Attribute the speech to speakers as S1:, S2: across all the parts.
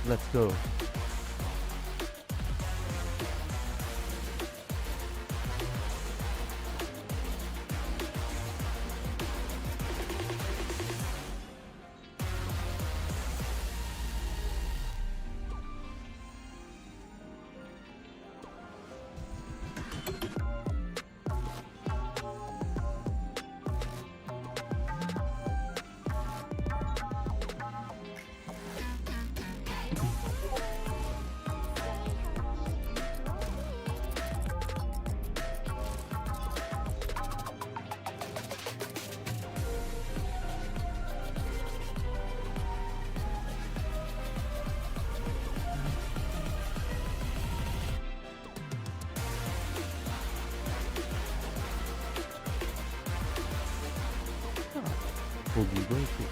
S1: Let's go. Holy gracious.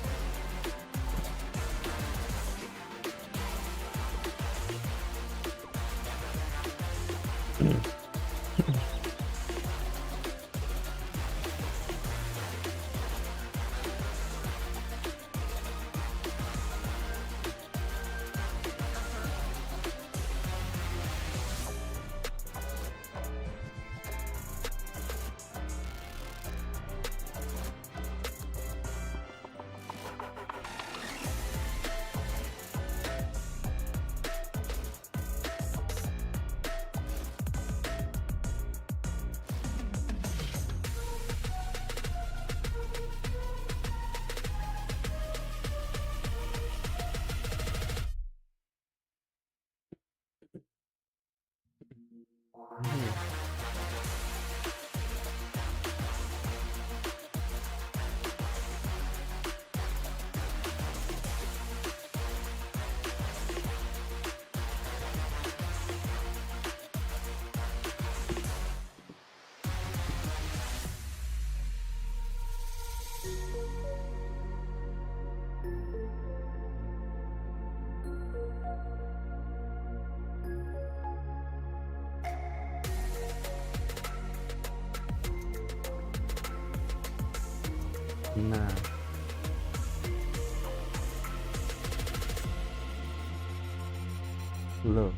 S1: Nah. Look.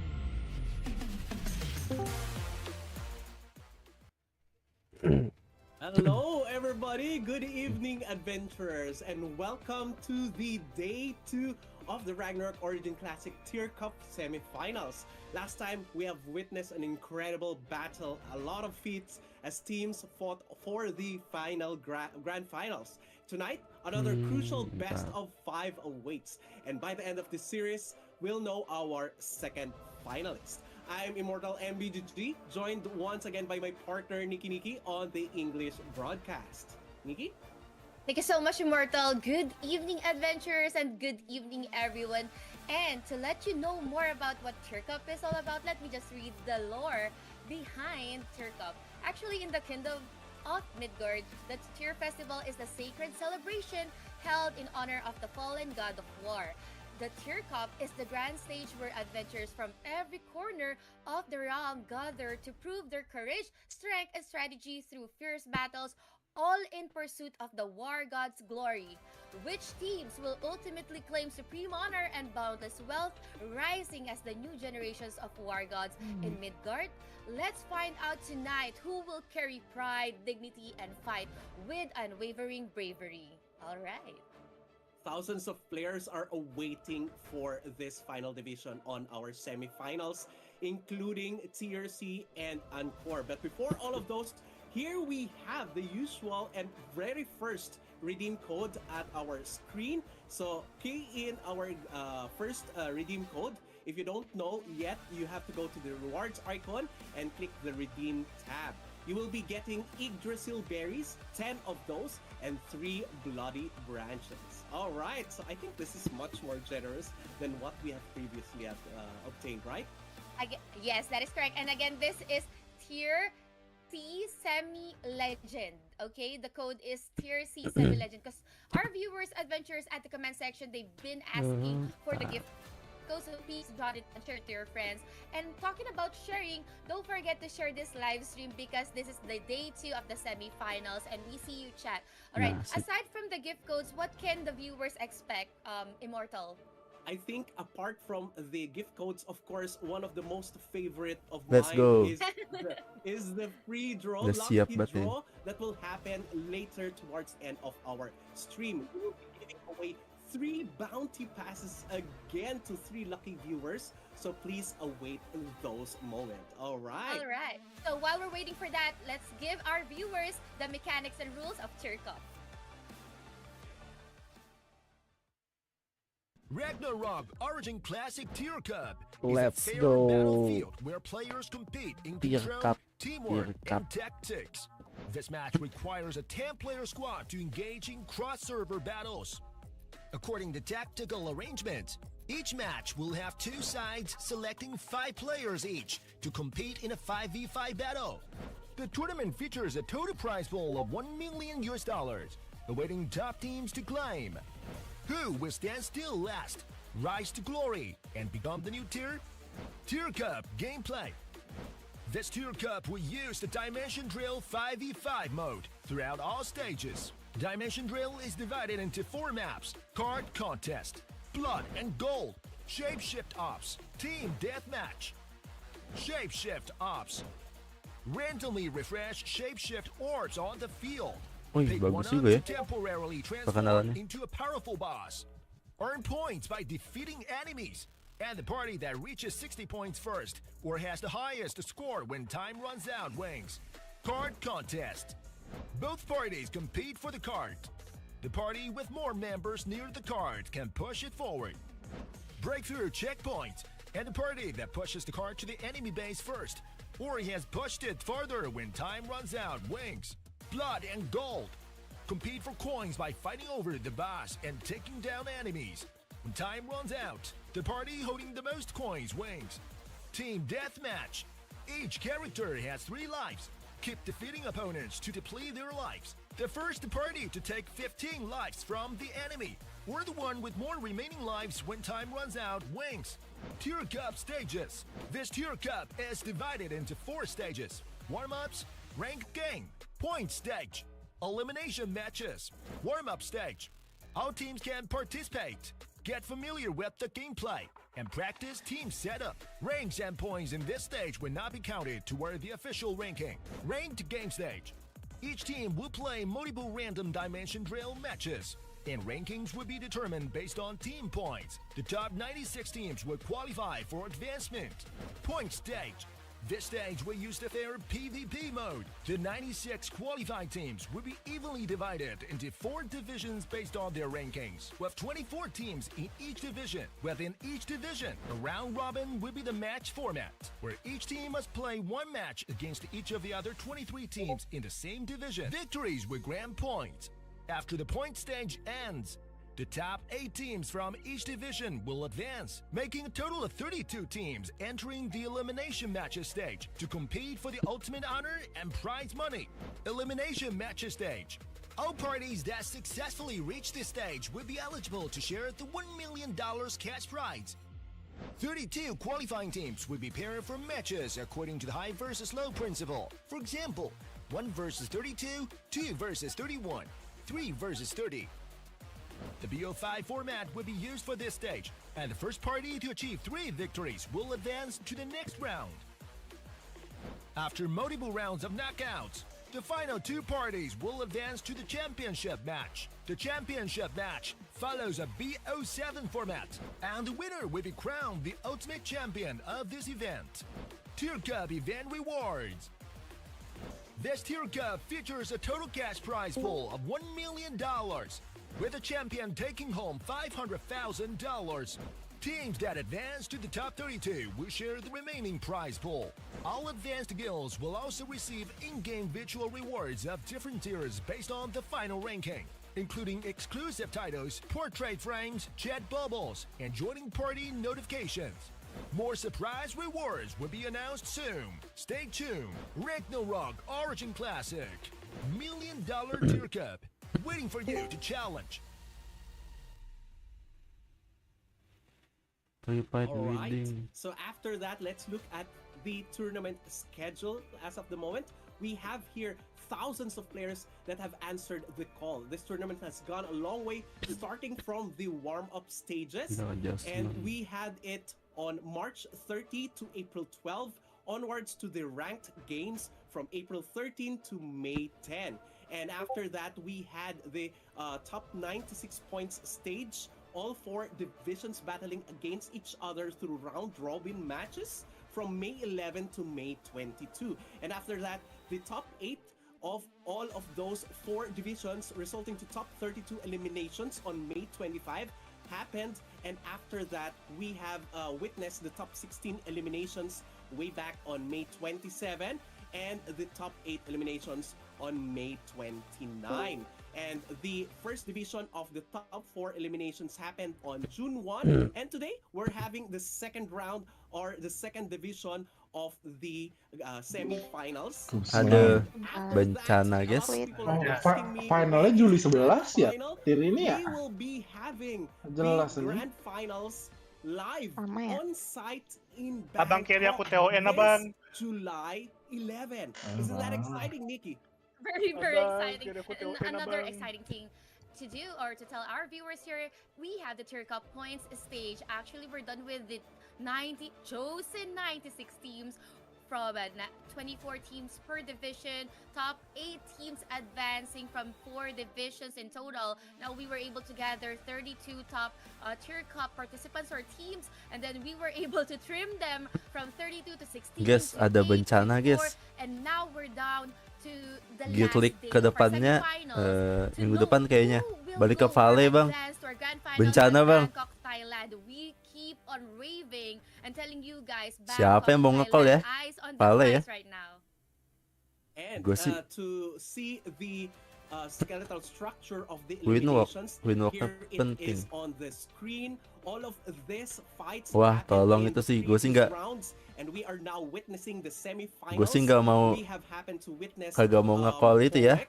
S2: Hello, everybody. Good evening, adventurers, and welcome to the day 2 of the Ragnarok Origin Classic TYR CUP semifinals. Last time, we have witnessed an incredible battle, a lot of feats as teams fought for the final grand finals. Tonight, another crucial best of 5 awaits, and by the end of this series, we'll know our second finalist. I'm Immortal MBGG, joined once again by my partner Niki on the English broadcast. Niki?
S3: Thank you so much, Immortal. Good evening, adventurers, and good evening, everyone. And to let you know more about what TYR CUP is all about, let me just read the lore behind TYR CUP. Actually, in the kingdom of Midgard, the TYR Festival is the sacred celebration held in honor of the fallen god of war. The TYR CUP is the grand stage where adventurers from every corner of the realm gather to prove their courage, strength, and strategy through fierce battles, all in pursuit of the war god's glory. Which teams will ultimately claim supreme honor and boundless wealth, rising as the new generations of war gods in Midgard? Let's find out tonight who will carry pride, dignity, and fight with unwavering bravery. All right.
S2: Thousands of players are awaiting for this final division on our semifinals, including TRC and Encore. But before all of those, here we have the usual and very first redeem code at our screen. So key in our first redeem code. If you don't know yet, you have to go to the rewards icon and click the redeem tab. You will be getting Yggdrasil berries, 10 of those, and 3 bloody branches. All right, so I think this is much more generous than what we have previously obtained, right?
S3: Yes, that is correct. And again, this is TYR C Semi-Legend. Okay, the code is TYR C Semi-Legend because our viewers, adventurers at the comment section, they've been asking for the gift. So please jot it and share it to your friends. And talking about sharing, don't forget to share this live stream because this is the day 2 of the semifinals and we see you chat. All right, aside from the gift codes, what can the viewers expect, Immortal?
S2: I think apart from the gift codes, of course, one of the most favorite of
S1: Let's
S2: mine
S1: go.
S2: is the free draw,
S1: The
S2: lucky
S1: siap button.
S2: draw that will happen later towards the end of our stream. We will be giving away 3 bounty passes again to 3 lucky viewers. So please await those moments. All right.
S3: All right. So while we're waiting for that, let's give our viewers the mechanics and rules of TYR CUP.
S4: Ragnarok Origin Classic TYR CUP
S1: Let's
S4: is a fair
S1: go.
S4: battlefield where players compete in
S1: TYR
S4: control,
S1: CUP,
S4: teamwork,
S1: TYR CUP.
S4: and tactics. This match requires a 10-player squad to engage in cross-server battles. According to tactical arrangement, each match will have 2 sides selecting 5 players each to compete in a 5v5 battle. The tournament features a total prize pool of $1 million, awaiting top teams to claim. Who will stand still last, rise to glory, and become the new tier? TYR CUP gameplay. This TYR CUP will use the Dimension Drill 5v5 mode throughout all stages. Dimension Drill is divided into 4 maps: Card Contest, Blood and Gold, Shapeshift Ops, Team Deathmatch. Shapeshift Ops. Randomly refresh shapeshift orbs on the field.
S1: Uy,
S4: Pick one
S1: bagus
S4: up
S1: juga ya.
S4: to temporarily
S1: Perkenalannya.
S4: transform into a powerful boss. Earn points by defeating enemies. And the party that reaches 60 points first or has the highest score when time runs out wins. Card Contest. Both parties compete for the card. The party with more members near the card can push it forward. Breakthrough checkpoint. And the party that pushes the card to the enemy base first or he has pushed it farther when time runs out wins. Blood and Gold. Compete for coins by fighting over the boss and taking down enemies. When time runs out, the party holding the most coins wins. Team Deathmatch. Each character has 3 lives. Keep defeating opponents to deplete their lives. The first party to take 15 lives from the enemy, or the one with more remaining lives when time runs out wins. TYR CUP stages. This TYR CUP is divided into 4 stages: warm-ups, ranked game, point stage, elimination matches, warm-up stage. All teams can participate, get familiar with the gameplay, and practice team setup. Ranks and points in this stage will not be counted toward the official ranking. Ranked game stage. Each team will play multiple random Dimension Drill matches, and rankings will be determined based on team points. The top 96 teams will qualify for advancement. Point stage. This stage will use the fair PvP mode. The 96 qualified teams will be evenly divided into 4 divisions based on their rankings, with 24 teams in each division. Within each division, a round robin will be the match format, where each team must play 1 match against each of the other 23 teams in the same division. Victories will grant points. After the point stage ends, the top 8 teams from each division will advance, making a total of 32 teams entering the elimination matches stage to compete for the ultimate honor and prize money. Elimination matches stage. All parties that successfully reach this stage will be eligible to share the $1 million cash prize. 32 qualifying teams will be paired for matches according to the high versus low principle. For example, 1 versus 32, 2 versus 31, 3 versus 30. The BO5 format will be used for this stage, and the first party to achieve 3 victories will advance to the next round. After multiple rounds of knockouts, the final 2 parties will advance to the championship match. The championship match follows a BO7 format, and the winner will be crowned the ultimate champion of this event. TYR CUP event rewards. This TYR CUP features a total cash prize pool of $1 million, with the champion taking home $500,000. Teams that advance to the top 32 will share the remaining prize pool. All advanced guilds will also receive in-game virtual rewards of different tiers based on the final ranking, including exclusive titles, portrait frames, chat bubbles, and joining party notifications. More surprise rewards will be announced soon. Stay tuned. Ragnarok Origin Classic. $1 million TYR CUP. Waiting for you to challenge.
S1: Pre-fight
S2: All right.
S1: reading.
S2: So after that, let's look at the tournament schedule as of the moment. We have here thousands of players that have answered the call. This tournament has gone a long way, starting from the warm-up stages, and we had it on March 30 to April 12, onwards to the ranked games from April 13 to May 10. And after that, we had the top 96 points stage, all 4 divisions battling against each other through round-robin matches from May 11 to May 22. And after that, the top 8 of all of those 4 divisions, resulting to top 32 eliminations on May 25, happened. And after that, we have witnessed the top 16 eliminations way back on May 27, and the top 8 eliminations on May 29. And the first division of the top 4 eliminations happened on June 1. And today, we're having the second round, or the second division of the semi-finals.
S1: Ada bencana, guys.
S5: Finalnya Juli 11 ya? Tir ini ya?
S2: We will be having
S5: Jelas
S2: the
S5: ini.
S2: grand finals live on site in
S6: Abang
S2: Bangkok
S6: kiri aku TON abang.
S2: this July 11. Isn't that exciting, Nikki?
S3: Very
S6: Abang,
S3: exciting.
S6: kira ko
S3: And
S6: TON,
S3: another
S6: abang.
S3: exciting thing to do or to tell our viewers here, we have the TYR CUP points stage. Actually, we're done with the chosen 96 teams from 24 teams per division, top 8 teams advancing from 4 divisions in total. Now we were able to gather 32 top TYR CUP participants or teams, and then we were able to trim them from 32 to 16.
S1: Guys,
S3: to
S1: ada
S3: 8,
S1: bencana,
S3: 24,
S1: guys.
S3: And now we're down to the
S1: Guild
S3: last
S1: League
S3: day
S1: ke
S3: for
S1: depannya,
S3: semifinals. To
S1: minggu
S3: know
S1: depan kayaknya.
S3: who will
S1: Balik ke
S3: go or
S1: Valhalla, Bang.
S3: advance to our grand finals
S1: Bencana,
S3: at
S1: Bang.
S3: Bangkok, Thailand. We keep on raving and telling you guys,
S1: Siapa yang mau nge-call ya?
S3: Eyes on the
S1: Valhalla ya?
S3: prize right now.
S2: And
S1: Gua sih-
S2: to see the skeletal structure of the
S1: Winwalk
S2: eliminations,
S1: Winwalk-nya
S2: here it
S1: penting.
S2: is on the screen. All of this fights
S1: Wah,
S2: happened
S1: tolong
S2: in
S1: itu
S2: the
S1: sih. Gua sih
S2: previous
S1: nggak-
S2: rounds, and we are now witnessing the semifinals.
S1: Gue sih nggak mau,
S2: We have happened to witness
S1: kagak mau nge-call itu ya.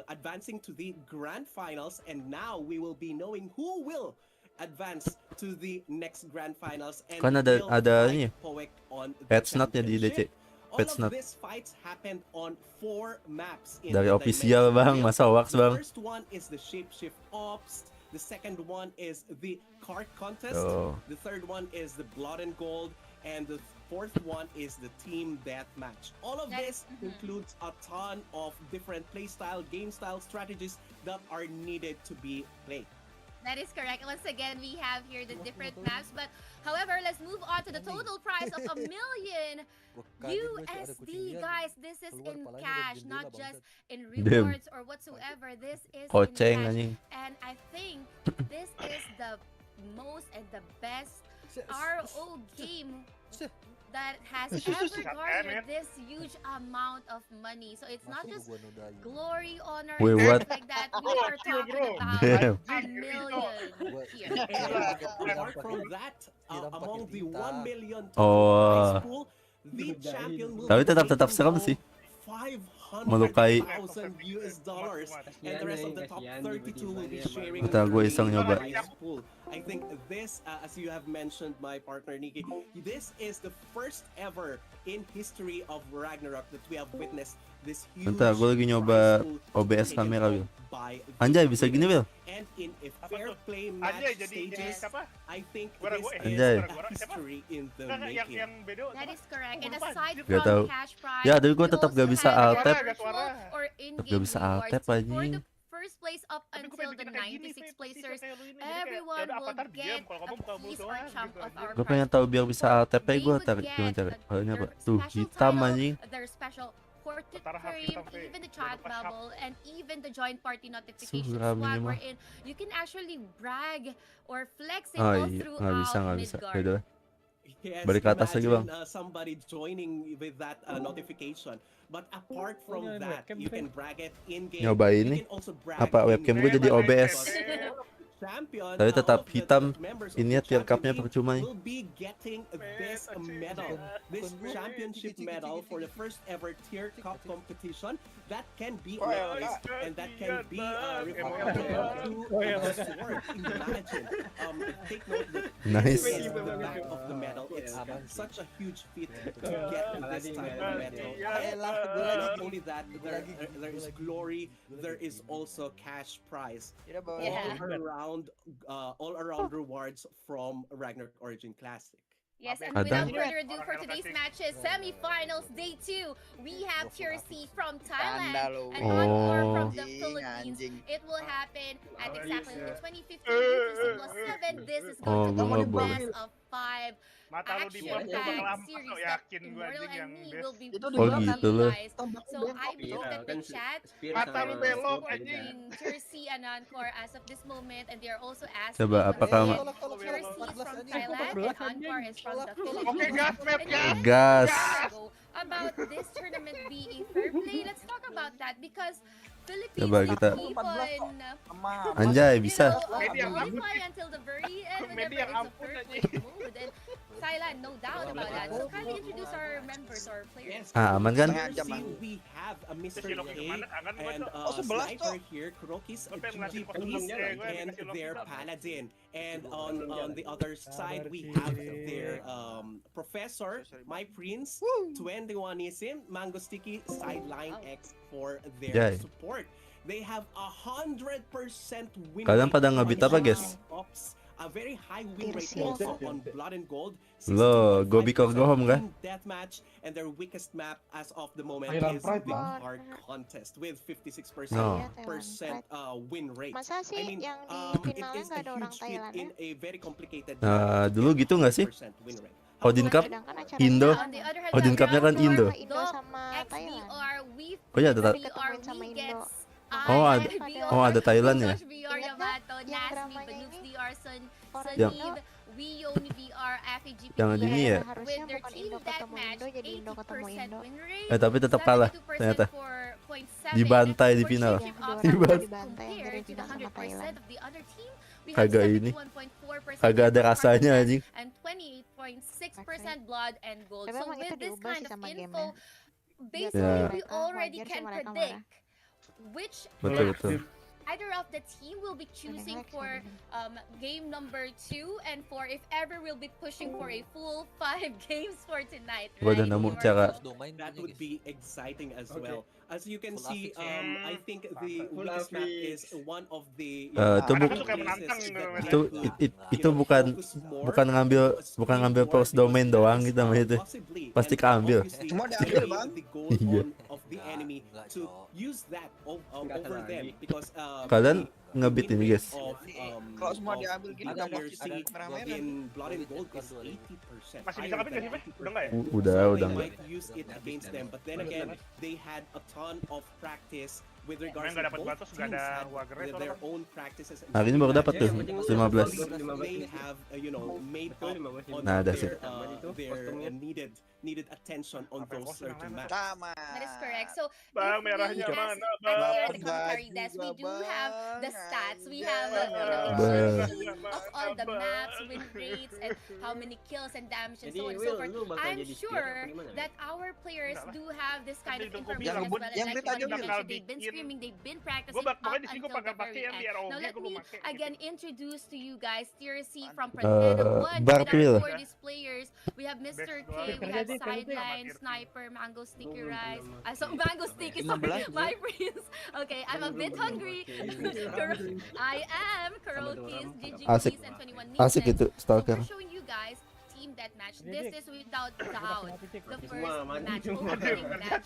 S2: advancing to the grand finals, and now we will be knowing who will advance to the next grand finals and
S1: Kan ada-
S2: will
S1: ada
S2: fight
S1: ini ya,
S2: Poek on the
S1: patch note-nya di
S2: championship.
S1: DC.
S2: All
S1: Patch
S2: of
S1: note.
S2: these fights happened on 4 maps in
S1: Dari
S2: the
S1: official,
S2: Dimension
S1: Bang.
S2: Wheel.
S1: Masa hoax,
S2: The
S1: Bang.
S2: first one is the Shapeshift Ops. The second one is the Card Contest.
S1: Oh.
S2: The third one is the Blood and Gold. And the fourth one is the Team Deathmatch. All of this includes a ton of different playstyle, game style strategies that are needed to be played.
S3: That is correct. Once again, we have here the different maps. But however, let's move on to the total prize of $1 million USD. Guys, this is in cash, not just in rewards or whatsoever. This is in
S1: Koceng,
S3: cash.
S1: anjing.
S3: And I think this is the most and the best RO game that has ever garnered this huge amount of money. So it's not just glory, honor,
S1: Wait,
S3: and
S1: what?
S3: things like that. We are talking about
S1: Damn.
S3: $1 million here.
S2: And apart from that, among the 1 million
S1: Oh.
S2: prize pool, the champion will
S1: Tapi
S2: be
S1: tetap serem
S2: taking
S1: sih.
S2: home
S1: Melukai.
S2: $500,000 and the rest of the top 32 will be sharing
S1: Bentar, gue iseng
S2: the
S1: nyoba.
S2: prize pool. I think this, as you have mentioned, my partner Nikki, this is the first ever in history of Ragnarok that we have witnessed this huge
S1: Bentar, gue lagi nyoba
S2: prize pool
S1: OBS
S2: taken
S1: kamera,
S2: home
S1: Wil.
S2: by the
S1: Anjay, bisa gini, Wil.
S2: And in a fair play
S6: Anjay,
S2: match
S6: jadi
S2: stages,
S6: siapa?
S2: I think
S6: Gua
S2: this
S6: ragu,
S2: is
S1: Anjay.
S2: a history in the
S6: Enggak, yang
S2: making.
S6: bedo.
S3: That is correct. And
S6: Lupa.
S3: aside
S1: Gak tahu.
S3: from cash prize,
S1: Ya, tapi gue
S3: we
S1: tetap
S3: also
S1: gak bisa
S3: have
S1: alt-tab.
S3: virtual or in-game
S1: Gak bisa
S3: rewards.
S1: alt-tab,
S3: For
S1: anjing.
S3: the first place up
S6: Tapi gua
S3: until
S6: pengen
S3: the
S6: bikin kayak gini,
S3: 96
S6: Fit.
S3: placers,
S6: Kayak lu ini, jadi kayak,
S3: everyone
S6: yaudah,
S3: will
S6: Avatar diam,
S3: get
S6: kalau
S3: a
S6: kamu buka
S3: piece
S6: mulut
S3: or
S6: doang,
S3: chunk
S6: gitu
S3: of
S6: aja.
S3: our
S1: Gue pengen
S3: prize
S1: tahu
S3: pool.
S1: biar bisa
S3: So,
S1: alt-tab
S3: they
S1: gue
S3: would
S1: tarik
S3: get
S1: gimana cara? Halnya apa?
S3: their
S1: Tuh,
S3: special
S1: hitam
S3: title,
S1: anjing.
S3: their special portrait
S6: Utara
S3: frame,
S6: hitam, Fit.
S3: even the chat
S6: Jangan lupa
S3: bubble, and even the joint party notification
S1: Suram ini
S3: swag
S1: mah.
S3: we're in. You can actually brag or flex it
S1: Oh
S3: all
S1: iya,
S3: throughout
S1: nggak bisa.
S3: Midgard.
S1: Yaudah.
S2: Yes,
S1: Balik ke atas lagi,
S2: imagine,
S1: Bang.
S2: Somebody joining with that notification. But apart from that, you can brag it in game.
S1: Nyoba
S2: You
S1: ini.
S2: can also brag
S1: Apa
S2: in
S1: webcam gue
S2: game
S1: jadi
S2: because
S1: OBS?
S2: champion
S1: Tapi tetap
S2: of the
S1: hitam,
S2: members of
S1: ini
S2: the
S1: tier
S2: champion
S1: cupnya
S2: team
S1: percuma nih.
S2: will be getting this medal, this championship medal for the first ever tier cup competition that can be replaced and that can be revolved to the sword. Imagine, take note that
S1: Nice.
S2: this is the back of the medal. It's such a huge feat to get this type of medal. And not only that, there is glory, there is also cash prize, all around rewards from Ragnarok Origin Classic.
S3: Yes, and
S1: Adam.
S3: without further ado, for today's matches, semi-finals, day 2, we have Tier C from Thailand and Encore from the Philippines. It will happen at exactly the 2015 UTC plus 7. This is going to be the best of 5 action-packed series that Immortal and me will be
S1: gitu
S3: bringing you
S1: loh.
S3: guys. So I believe that the chat supporting Tier C and Encore as of this moment, and they are also asking
S1: Coba, apakah
S3: Tier C is from Thailand and Encore is from the Philippines.
S1: gas?
S3: About this tournament being fair play, let's talk about that because Philippines
S1: Coba kita
S3: keep on,
S1: anjay bisa.
S3: qualify until the very end whenever it's a fair play mode, and Thailand, no doubt about that. So kindly introduce our members or players.
S1: Aman kan?
S2: We have a Mr. K and Sniper here, Kurokis, GG Police, and their Paladin. And on the other side, we have their Professor, My Prince, 21ism, Mango Sticky, Sideline X for their support. They have 100% win rate.
S1: Kalian pada ngebit apa, guys?
S2: A very high win rate also on Blood and Gold.
S1: Lo, go big or go home kah?
S2: Deathmatch, and their weakest map as of the moment is the Hard Contest with 56% win rate. I mean, it is a huge feat in a very complicated
S1: dulu gitu nggak sih? Odin Cup, Indo. Odin Cup-nya kan Indo. Oh iya, ada ada Thailand ya. Yang ini ya. Tapi tetap kalah ternyata. Dibantai di final. Kagak ini. Kagak ada rasanya anjing.
S3: And 28.6% blood and gold. So with this kind of info, basically we already can predict which either of the team will be choosing for game number 2 and for if ever we'll be pushing for a full 5 games for tonight, right?
S2: That would be exciting as well. As you can see, I think the weakest map is one of the
S1: itu bukan ngambil first domain doang gitu mah itu. Pasti keambil.
S2: Semua diambil, Bang. Iya.
S1: Kalian ngebit ini, guys.
S2: Kalau semua diambil gini udah pasti in Blood and Gold is 80%.
S6: Masih bisa ngebit nggak sih, Pak? Udah nggak ya?
S1: Udah enggak.
S2: Use it against them, but then again, they had a ton of practice with regards to both teams had their own practices.
S1: Hari ini baru dapat tuh 15.
S2: They have made up on their needed attention on those certain maps.
S3: That is correct. So
S6: Bang, merahnya
S3: as
S6: mana,
S3: here at the commentary desk, we do have the stats. We have of all the maps, win rates, and how many kills and damage and so on and so forth. I'm sure that our players do have this kind of information as well. And like what you mentioned, they've been screaming, they've been practicing up until the very end. Now let me again introduce to you guys Tier C from Prontera 1. For these players, we have Mr. K, we have Sideline, Sniper, Mango Sticky Rice. So Mango Sticky, sorry, My Prince. Okay, I'm a bit hungry. I am Kurokis, GG Police, and 21
S1: Asik itu Stalker.
S3: We're showing you guys team deathmatch. This is without doubt the first match opening match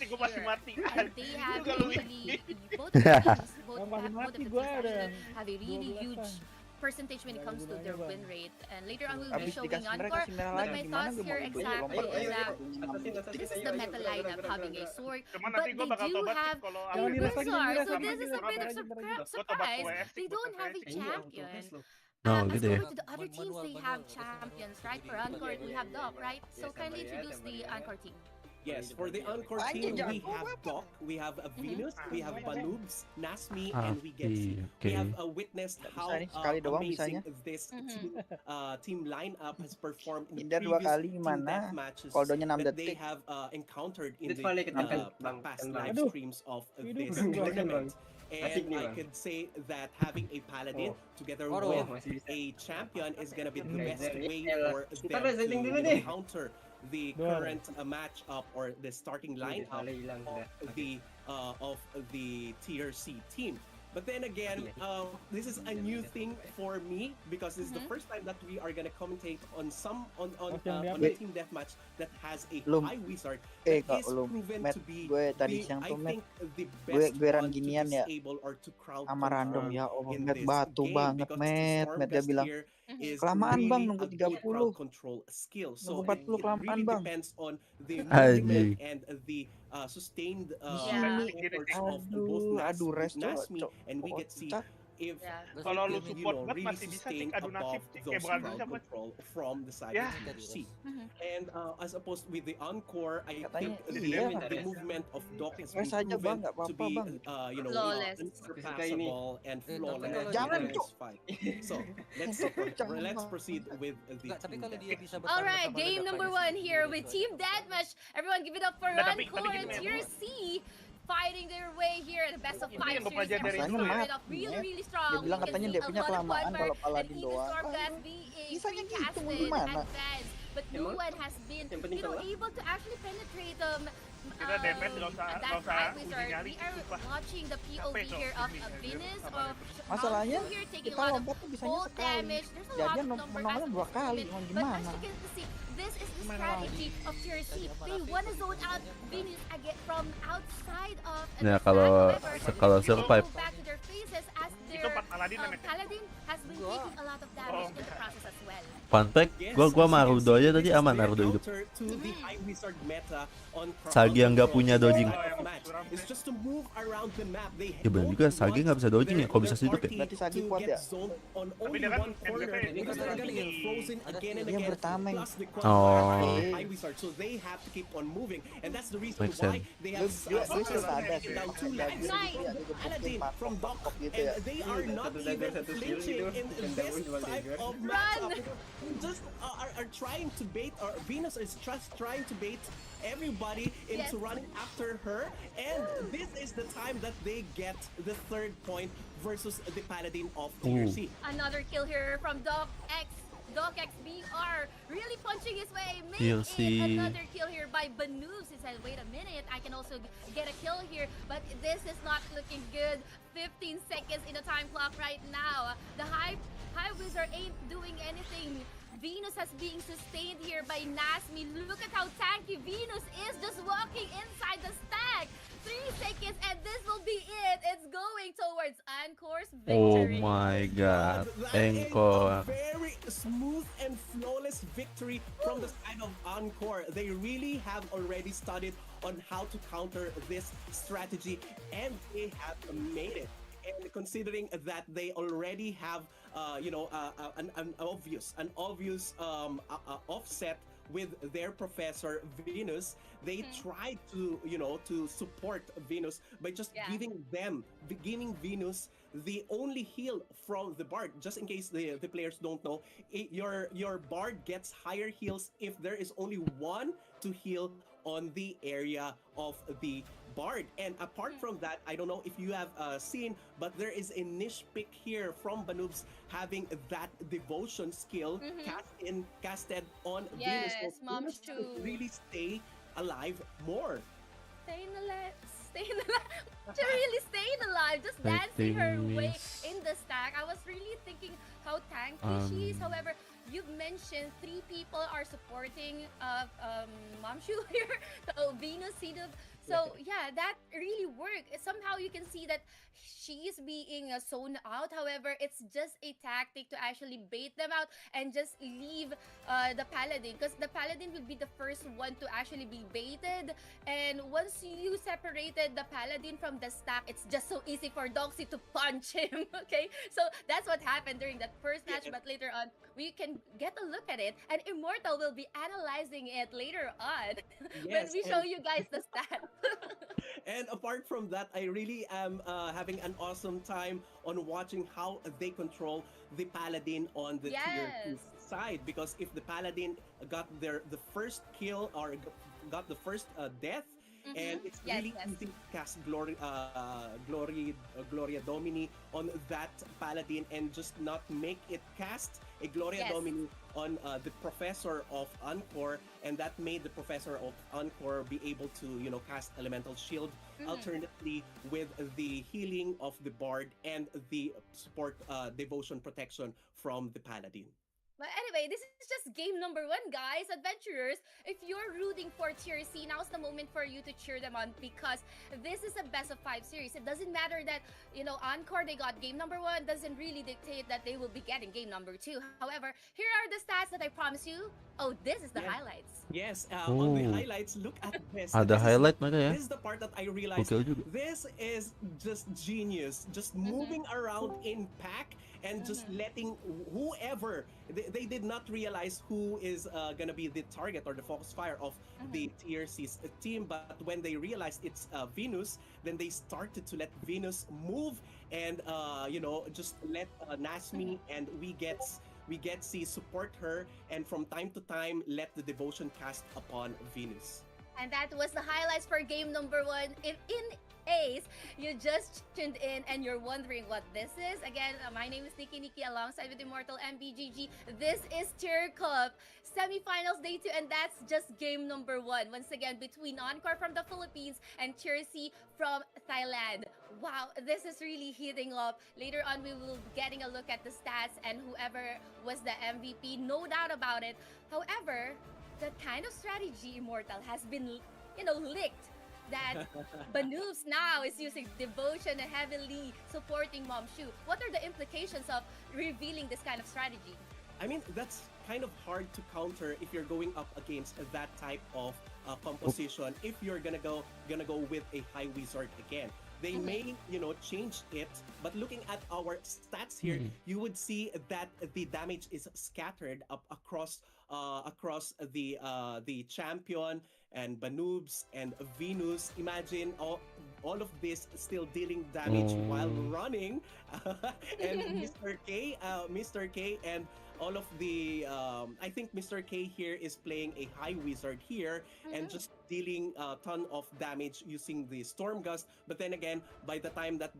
S3: here. And they have usually both of the teams have a really huge percentage when it comes to their win rate, and later on we'll be showing Encore. But my thoughts here exactly is that this is the meta lineup having a sword, but they do have a wizard, so this is a bit of surprise. They don't have a champion. As compared to the other teams, they have champions, right? For Encore, we have Doc, right? So kindly introduce the Encore team.
S2: Yes, for the Encore team, we have Doc, we have Venus, we have Banubs, Nasmi, and we get C. We have witnessed how
S7: sekali doang
S2: amazing
S7: bisanya.
S2: this team lineup has performed in the
S7: Indah dua
S2: previous
S7: kali
S2: team
S7: mana?
S2: deathmatches
S7: Koldonya 6
S2: that they
S7: detik.
S2: have encountered in
S8: It's
S2: the
S8: probably
S2: past live streams of this tournament. And I could say that having a paladin together with a champion is gonna be the best way for them to counter the current matchup or the starting lineup of the TRC team. But then again, this is a new thing for me because this is the first time that we are gonna commentate on a team deathmatch that has a high wizard that is proven to be
S7: gue tadi
S2: the,
S7: siang
S2: I
S7: tuh
S2: think, the
S7: gue
S2: best
S7: ran
S2: one to
S7: ginian ya
S2: disable or to crowd
S7: sama random
S2: control
S7: ya Allah
S2: in
S7: Matt
S2: this
S7: batu
S2: game
S7: banget
S2: because
S7: Matt dia
S2: Stormbest
S7: bilang
S2: here is
S7: kelamaan bang
S2: really
S7: nunggu
S2: a good
S7: 30
S2: crowd control skill. So
S7: nunggu 40
S2: it
S7: kelamaan
S2: really
S7: bang
S2: depends on the
S1: Anjing.
S2: movement and the sustained
S3: Yeah.
S2: efforts of both
S7: aduh res
S2: Nasmi
S7: cok
S2: and we get see if
S3: Yeah.
S6: Kalau lu
S2: they could,
S6: support bot
S2: really
S6: masih bisa
S2: sustain
S6: tik adu nasib
S2: above
S6: tik
S2: those
S6: kayak bukan
S2: crowd
S6: bisa bot.
S2: control from the side
S6: Yeah.
S2: of TRC. And as opposed with the Encore, I
S7: Katanya
S2: think
S7: iya
S2: the movement of Doc has been
S7: res aja bang
S2: proven
S7: nggak
S2: to
S7: apa-apa
S2: be
S7: bang
S3: Flawless.
S2: unsurpassable and flawless
S7: Jangan,
S2: in
S7: Cok.
S2: this fight. So let's proceed with the team deathmatch.
S3: All right, game number 1 here with Team Deathmatch. Everyone give it up for
S6: Tapi
S3: Encore and
S6: gini,
S3: Tier C. Fighting their way here at the best of
S6: Itu
S3: 5
S6: yang gue
S3: series.
S6: pelajari dari
S3: Everyone
S7: Masanya
S3: started
S7: mati,
S3: off really,
S7: Matt.
S3: really strong.
S7: Dia bilang
S3: We can
S7: katanya
S3: see
S7: dia
S3: a
S7: punya
S3: lot of
S7: kelamaan
S3: Warmane
S7: kalau
S3: and
S7: Paladin
S3: even
S7: doang.
S3: Stormgas being
S7: Bisanya gitu, mau
S3: casted
S7: gimana?
S3: advanced, but no one has been, able to actually penetrate
S6: Kita DPS nggak usah
S3: that high
S6: uji
S3: wizard.
S6: nyali,
S3: We are
S6: sumpah.
S3: watching the POV
S6: Capek, Cok,
S3: here of
S6: ini, anjir.
S3: Venus
S6: Sama
S3: of
S7: Masalahnya
S3: here taking a
S7: kita
S3: lot of
S7: lompat tuh bisanya
S3: cold
S7: sekali.
S3: damage. There's a
S7: Dia
S3: lot
S7: aja
S3: of number
S7: menongnya
S3: as
S7: 2 kali,
S3: movement.
S7: mau
S3: But as
S7: gimana?
S3: you can see, this is the strategy of Tier C. They want to zone out Venus again from outside of
S1: Ya,
S3: the
S1: kalau-
S3: back. However,
S1: kalau
S3: they
S1: survive.
S3: go back to their faces as
S6: Itu
S3: their
S6: 4 Paladin namanya.
S3: Paladin has been taking a lot of damage in the process as well.
S1: Fun fact, gua Naruto aja tadi aman Naruto hidup. Sagi yang nggak punya dodging. Ya benar juga, Sagi nggak bisa dodging ya, kalau bisa hidup ya.
S7: Berarti Sagi kuat ya?
S6: Tapi dia kan
S7: Dia bertameng.
S1: Oh. Make sense.
S7: Gue suka ada sih.
S2: From Doc,
S7: gitu ya.
S2: and they are not even flinching in this type of matchup. Just are trying to bait, or Venus is just trying to bait everybody into running after her, and this is the time that they get the 3rd point versus the Paladin of TRC.
S3: Another kill here from Doc X. Doc XBR really punching his way,
S1: You'll
S3: making
S1: see.
S3: another kill here by Banubs. He said, wait a minute, I can also get a kill here, but this is not looking good. 15 seconds in the time clock right now. The high wizard ain't doing anything. Venus has being sustained here by Nasmi. Look at how tanky Venus is, just walking inside the stack. 3 seconds and this will be it. It's going towards Encore's
S1: Oh
S3: victory.
S1: my god,
S2: That is
S1: Encore.
S2: a very smooth and flawless victory from the side of Encore. They really have already studied on how to counter this strategy, and they have made it. And considering that they already have, an obvious offset with their professor Venus, they try to support Venus by just giving Venus the only heal from the bard. Just in case the players don't know, your bard gets higher heals if there is only one to heal on the area of the bard. And apart from that, I don't know if you have seen, but there is a niche pick here from Banubs having that devotion skill casted on Venus.
S3: Yes,
S2: So
S3: Mom
S2: Venus
S3: too.
S2: should really stay alive more.
S3: Staying alive. She really staying alive, just dancing her way in the stack. I was really thinking how tanky she is. However, you've mentioned 3 people are supporting Mamshu here. So Venus, Sidov. So yeah, that really worked. Somehow you can see that she is being zoned out. However, it's just a tactic to actually bait them out and just leave the Paladin, because the Paladin will be the first one to actually be baited. And once you separated the Paladin from the stack, it's just so easy for Doxy to punch him. Okay, so that's what happened during that first match. But later on, we can get a look at it, and Immortal will be analyzing it later on when
S2: Yes,
S3: we show you guys the stats.
S2: And apart from that, I really am having an awesome time on watching how they control the Paladin on the tier 2
S3: Yes.
S2: side. Because if the Paladin got the first kill or got the first death, and it's
S3: Yes,
S2: really
S3: yes.
S2: easy to cast Gloria Domini on that Paladin and just not make it cast a Gloria
S3: Yes.
S2: Domini on the Professor of Encore, and that made the Professor of Encore be able to, cast Elemental Shield alternately with the healing of the Bard and the support devotion protection from the Paladin.
S3: But anyway, this is just game number 1, guys. Adventurers, if you're rooting for Tier C, now's the moment for you to cheer them on, because this is a best of 5 series. It doesn't matter that, Encore, they got game number 1, doesn't really dictate that they will be getting game number 2. However, here are the stats that I promise you. Oh, this is the
S2: Yeah.
S3: highlights.
S2: Yes, on the
S1: Ooh.
S2: highlights, look at this.
S1: Ada
S2: This is
S1: highlight
S2: the-
S1: na kaya?
S2: This is the part that I realized.
S1: Okay juga.
S2: This is just genius. Just moving around in pack and just letting whoever, they did not realize who is gonna be the target or the focus fire of the Tier C's team, but when they realized it's Venus, then they started to let Venus move and just let Nasmi and we get C support her, and from time to time let the devotion cast upon Venus.
S3: And that was the highlights for game number 1. If in Ace, you just tuned in and you're wondering what this is, again, my name is Nikki alongside with Immortal MBGG. This is Tier Cup semifinals day 2, and that's just game number 1. Once again, between Encore from the Philippines and Tier C from Thailand. Wow, this is really heating up. Later on, we will be getting a look at the stats and whoever was the MVP, no doubt about it. However, the kind of strategy Immortal has been, licked, that Banoobs now is using devotion and heavily supporting Mom Shu. What are the implications of revealing this kind of strategy?
S2: I mean, that's kind of hard to counter if you're going up against that type of composition. If you're gonna go with a high wizard again, they may change it. But looking at our stats here, you would see that the damage is scattered up across the champion and Banoobs and Venus. Imagine all of this still dealing damage while running, and Mr. K and all of the I think Mr. K here is playing a high wizard here and just dealing a ton of damage using the storm gust. But then again, by the time that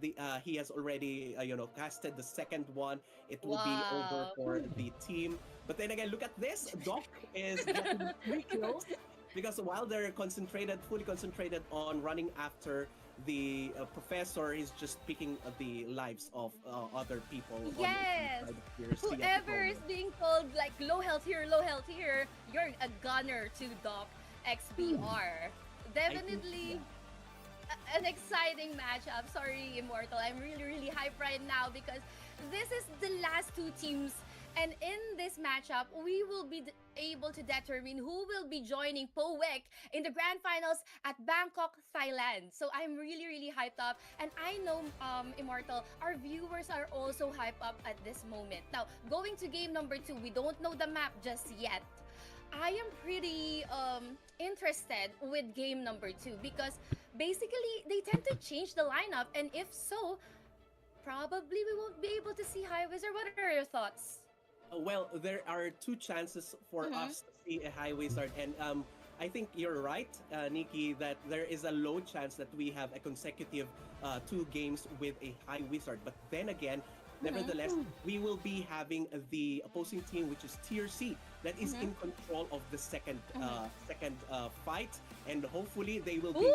S2: he has already casted the second one, it will be over for the team. But then again, look at this. Doc is getting 3 kills because while they're fully concentrated on running after the professor, is just picking the lives of other people.
S3: Yes.
S2: On the Tier C at the
S3: Whoever is
S2: moment.
S3: being told like low health here, you're a gunner to Doc XBR. Definitely an exciting matchup. Sorry, Immortal. I'm really, really hyped right now because this is the last 2 teams. And in this matchup, we will be able to determine who will be joining POWEC in the grand finals at Bangkok, Thailand. So I'm really, really hyped up. And I know, Immortal, our viewers are also hyped up at this moment. Now, going to game number 2, we don't know the map just yet. I am pretty interested with game number 2 because basically they tend to change the lineup. And if so, probably we won't be able to see High Wizard. What are your thoughts?
S2: Well, there are 2 chances for us to see a high wizard, and I think you're right, Nikki, that there is a low chance that we have a consecutive 2 games with a high wizard. But then again, nevertheless, we will be having the opposing team, which is Tier C, that is in control of the second fight, and hopefully they will be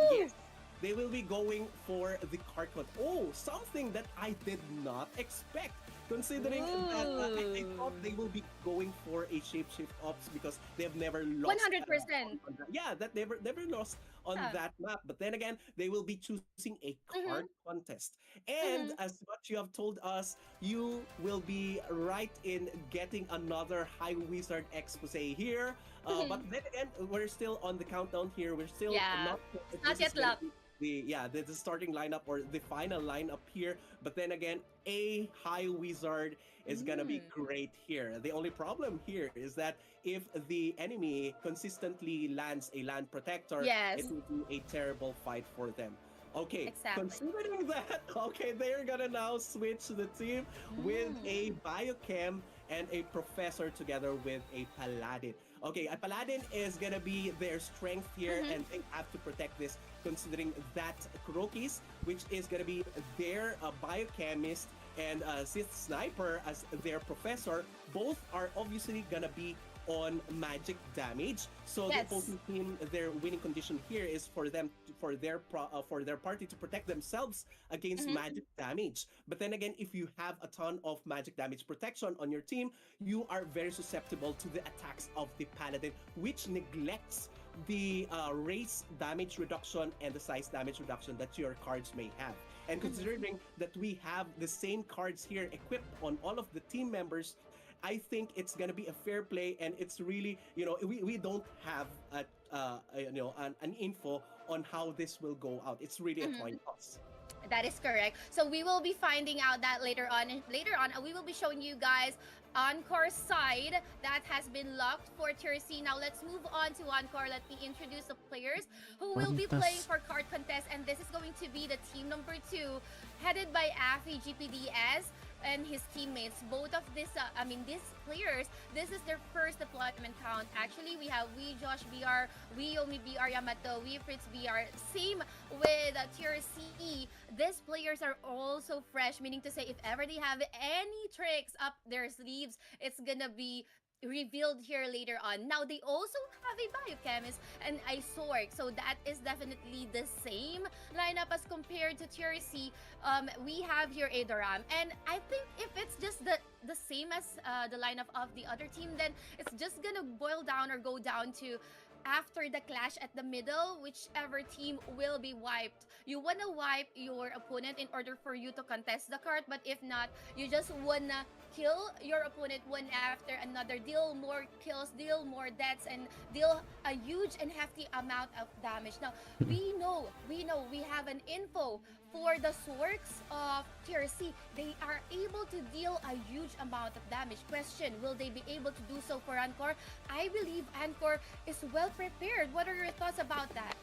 S2: they will be going for the card hunt. Oh, something that I did not expect. Considering that I thought they will be going for a shapeshift ops because they have never lost.
S3: 100%.
S2: Yeah, that never lost on that map. But then again, they will be choosing a card contest. And as what you have told us, you will be right in getting another High Wizard expose here. But then again, we're still on the countdown here. We're still not
S3: yet locked.
S2: the starting lineup or the final lineup here. But then again, a high wizard is gonna be great here. The only problem here is that if the enemy consistently lands a land protector,
S3: Yes.
S2: it will be a terrible fight for them. Okay,
S3: Exactly.
S2: considering that, okay, they're gonna now switch the team with a biochem and a professor together with a paladin. Okay, a paladin is gonna be their strength here, and they have to protect this, considering that Kurokis, which is gonna be their biochemist, and Sith Sniper as their professor, both are obviously gonna be on magic damage. So the
S3: Yes.
S2: opposing team, their winning condition here is for them for their party to protect themselves against magic damage. But then again, if you have a ton of magic damage protection on your team, you are very susceptible to the attacks of the paladin, which neglects the race damage reduction and the size damage reduction that your cards may have. And considering that we have the same cards here equipped on all of the team members, I think it's gonna be a fair play, and it's really, we don't have an info on how this will go out. It's really a coin toss.
S3: That is correct. So we will be finding out that later on. And later on, we will be showing you guys Encore side that has been locked for Tier C. Now let's move on to Encore. Let me introduce the players who will be playing for card contest, and this is going to be the team number 2, headed by Afi GPDS and his teammates. Both of these players, this is their first deployment count. Actually, we have We Josh BR, We Yomi BR Yamato, We Fritz BR. Same with Tier C. These players are also fresh, meaning to say if ever they have any tricks up their sleeves, it's gonna be revealed here later on. Now they also have a biochemist and a sork, so that is definitely the same lineup as compared to Tier C. We have here a Doram, and I think if it's just the same as the lineup of the other team, then it's just gonna boil down or go down to after the clash at the middle, whichever team will be wiped. You wanna wipe your opponent in order for you to contest the card, but if not, you just wanna kill your opponent one after another, deal more kills, deal more deaths, and deal a huge and hefty amount of damage. Now, we know we have an info for the Sorks of Tier C. They are able to deal a huge amount of damage. Question, will they be able to do so for Encore? I believe Encore is well prepared. What are your thoughts about that?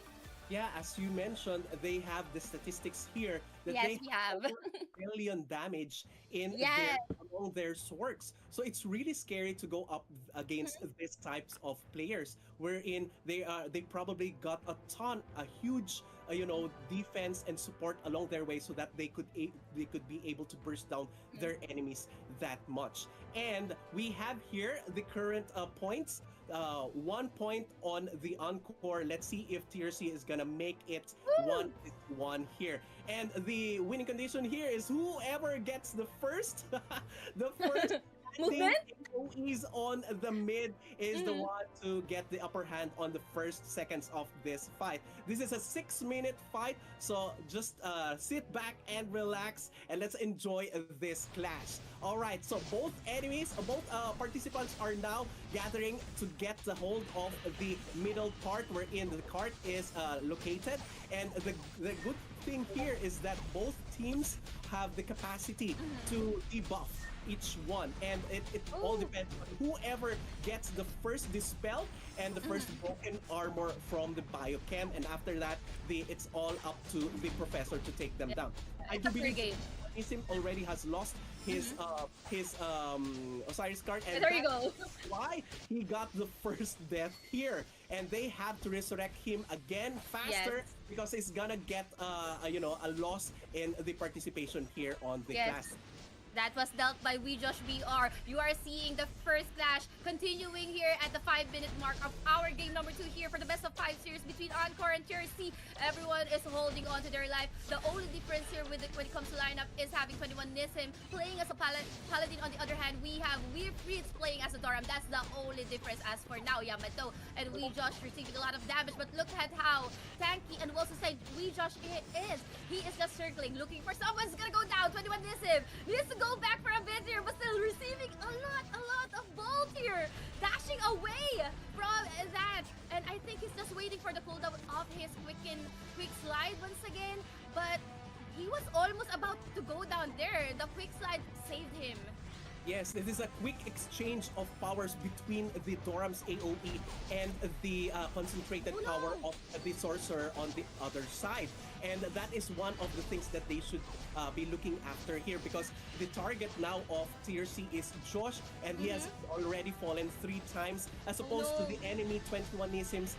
S2: Yeah, as you mentioned, they have the statistics here that
S3: Yes,
S2: they
S3: we have.
S2: 4 billion damage in
S3: Yes.
S2: among their Sorks. So it's really scary to go up against these types of players, wherein they probably got a huge defense and support along their way, so that they could be able to burst down their enemies that much. And we have here the current points. 1 point on the Encore. Let's see if Tier C is gonna make it 1-1 here. And the winning condition here is whoever gets the first
S3: Movement?
S2: AOEs on the mid is the one to get the upper hand on the first seconds of this fight. This is a 6-minute fight, so just sit back and relax, and let's enjoy this clash. All right, so both participants are now gathering to get the hold of the middle part wherein the cart is located. And the good thing here is that both teams have the capacity to debuff each one, and it all depends on whoever gets the first dispel and the first broken armor from the biochem, and after that it's all up to the professor to take them down. I do believe Isim already has lost his Osiris card, and
S3: there you go.
S2: that's why he got the first death here, and they have to resurrect him again faster because he's gonna get a loss in the participation here on the class.
S3: That was dealt by We Josh BR. You are seeing the first clash continuing here at the 5-minute mark of our game number 2 here for the best of 5 series between Encore and Tier C. Everyone is holding on to their life. The only difference here when it comes to lineup is having 21 Nissim playing as a Paladin. On the other hand, we have Weird Fritz playing as a Doram. That's the only difference as for now. Yamato and We Josh receiving a lot of damage, but look at how tanky and well sustained We Josh is. He is just circling, looking for someone's gonna go down. 21 Nissim needs to go go back for a bit here, but still receiving a lot of bolt here. Dashing away from that. And I think he's just waiting for the cooldown of his quick slide once again. But he was almost about to go down there. The quick slide saved him.
S2: Yes, this is a quick exchange of powers between the Doram's AoE and the concentrated power of the Sorcerer on the other side. And that is one of the things that they should be looking after here, because the target now of Tier C is Josh, and he has already fallen 3 times, as opposed to the enemy 21isms,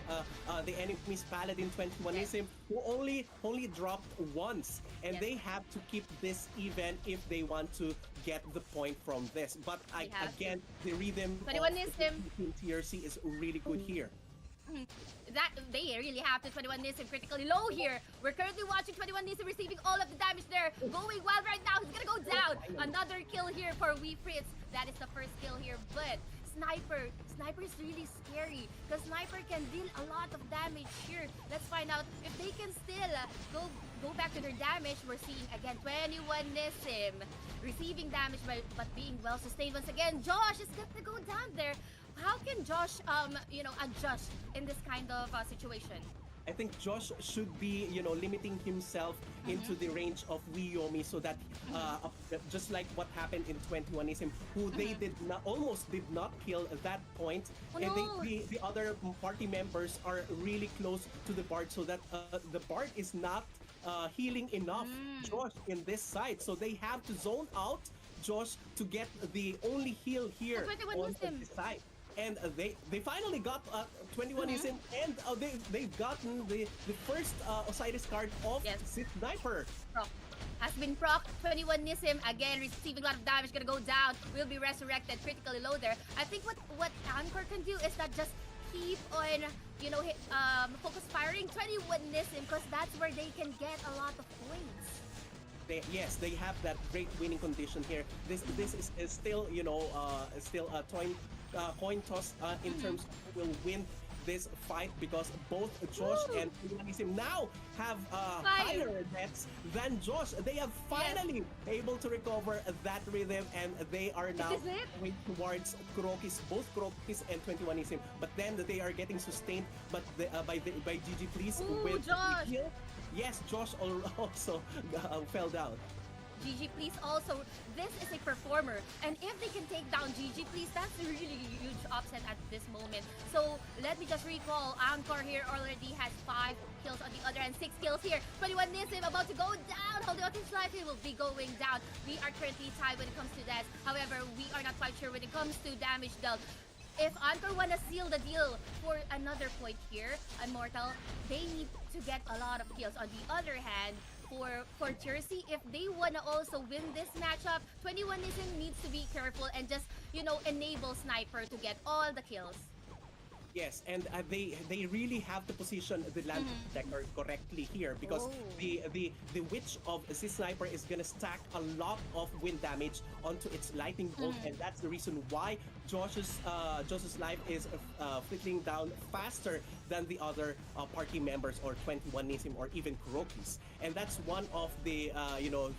S2: the enemy's Paladin 21ism, who only dropped once. And they have to keep this even if they want to get the point from this. But again, the rhythm of Tier C is really good here.
S3: That they really have to. 21ism critically low here. We're currently watching 21ism receiving all of the damage there. Going wild right now. He's gonna go down. Another kill here for Wee Fritz. That is the first kill here. But Sniper is really scary, because Sniper can deal a lot of damage here. Let's find out if they can still go back to their damage. We're seeing again 21ism receiving damage but being well sustained once again. Josh is going to go down there. How can Josh adjust in this kind of situation?
S2: I think Josh should be, limiting himself into the range of Wiomi, so that just like what happened in 21ism, who they almost did not kill at that point, and the other party members are really close to the Bard, so that the Bard is not healing enough Josh in this side, so they have to zone out Josh to get the only heal here on this side. And they finally got 21ism, and they've gotten the first Osiris card of Sniper.
S3: Has been proc. 21ism again receiving a lot of damage, gonna go down, will be resurrected, critically low there. I think what Anchor can do is that just keep on focus firing 21ism, because that's where they can get a lot of points.
S2: They have that great winning condition here. This is still still a coin toss in terms of who will win this fight, because both Josh and 21ism now have higher deaths than Josh. They have finally able to recover that rhythm, and they are now going towards Kurokis, both Kurokis and 21ism. But then they are getting sustained, but by GG Please with
S3: Josh.
S2: Kill. Yes, Josh also fell down.
S3: GG Please also, this is a performer, and if they can take down GG Please, that's a really huge upset at this moment. So let me just recall, Anchor here already has 5 kills on the other and 6 kills here. 21ism about to go down, holding on his life, he will be going down. We are currently tied when it comes to that. However, we are not quite sure when it comes to damage dealt. If Anchor wanna seal the deal for another point here, Immortal, they need to get a lot of kills. On the other hand, for Tier C, if they wanna also win this matchup, 21ism needs to be careful and just, enable Sniper to get all the kills.
S2: Yes, and they really have to position the land protector correctly here, because the Witch of the Sniper is gonna stack a lot of wind damage onto its lightning bolt, and that's the reason why Josh's life is flickering down faster than the other party members, or 21ism, or even Kurokis. And that's one of the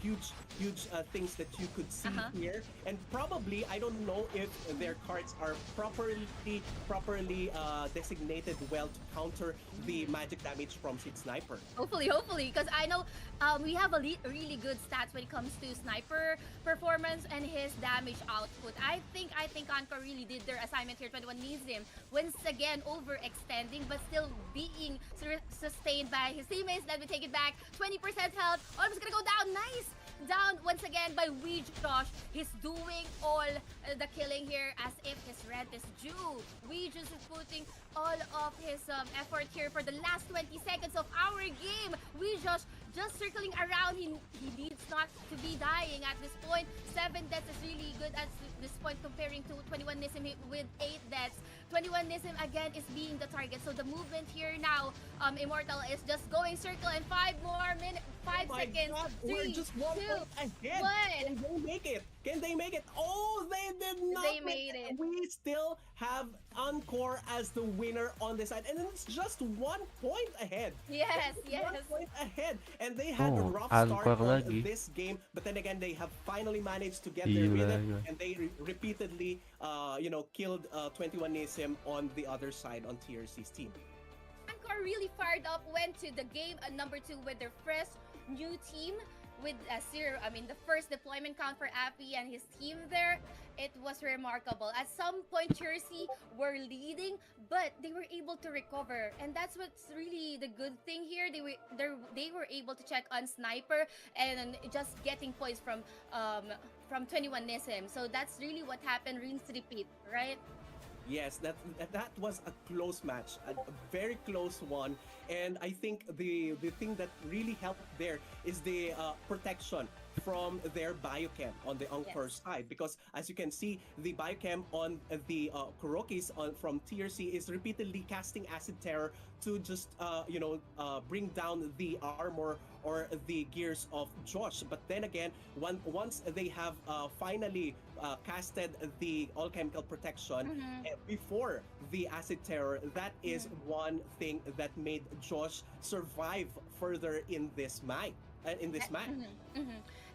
S2: huge things that you could see here. And probably, I don't know if their cards are properly designated well to counter the magic damage from Sid Sniper.
S3: Hopefully, because I know we have a really good stats when it comes to Sniper performance and his damage output. I think Anchor really did their assignment here. 21ism once again overextending, but still being sustained by his teammates. Let me take it back. 20% health, almost gonna go down. Nice. Down once again by Wee Josh. He's doing all the killing here as if his rent is due. Wee just is putting all of his effort here for the last 20 seconds of our game. Wee Josh just circling around. He needs not to be dying at this point. 7 deaths is really good at this point comparing to 21ism with 8 deaths. 21ism again is being the target. So the movement here now, Immortal is just going circle, and 5 more minutes, 5
S2: my
S3: seconds.
S2: God, we're
S3: 3,
S2: just 1
S3: 2,
S2: point ahead.
S3: 1.
S2: Can they make it? Can they make it? Oh, they did not.
S3: They
S2: make
S3: made it.
S2: We still have Encore as the winner on this side, and it's just 1 point ahead.
S3: Yes,
S2: It's
S3: yes.
S2: 1 point ahead, and they had a
S1: Oh,
S2: rough start
S1: Encore
S2: on
S1: lagi.
S2: this game, but then again, they have finally managed to get their
S1: Gila,
S2: rhythm,
S1: gila.
S2: and they repeatedly, killed 21 Nissim on the other side on TRC's team.
S3: Encore really fired up, went to the game at number 2 with their fresh new team with the first deployment count for Appy and his team there. It was remarkable. At some point, Jersey were leading, but they were able to recover, and that's what's really the good thing here. They were able to check on Sniper and just getting points from 21 Nissim. So that's really what happened. Rinse repeat, right?
S2: Yes, that was a close match, a very close one, and I think the thing that really helped there is the protection from their biochem on the Encore side, because as you can see, the biochem on the Kurokis from TRC is repeatedly casting acid terror to just bring down the armor or the gears of Josh. But then again, once they have finally casted the all-chemical protection before the acid terror, that is one thing that made Josh survive further in this match.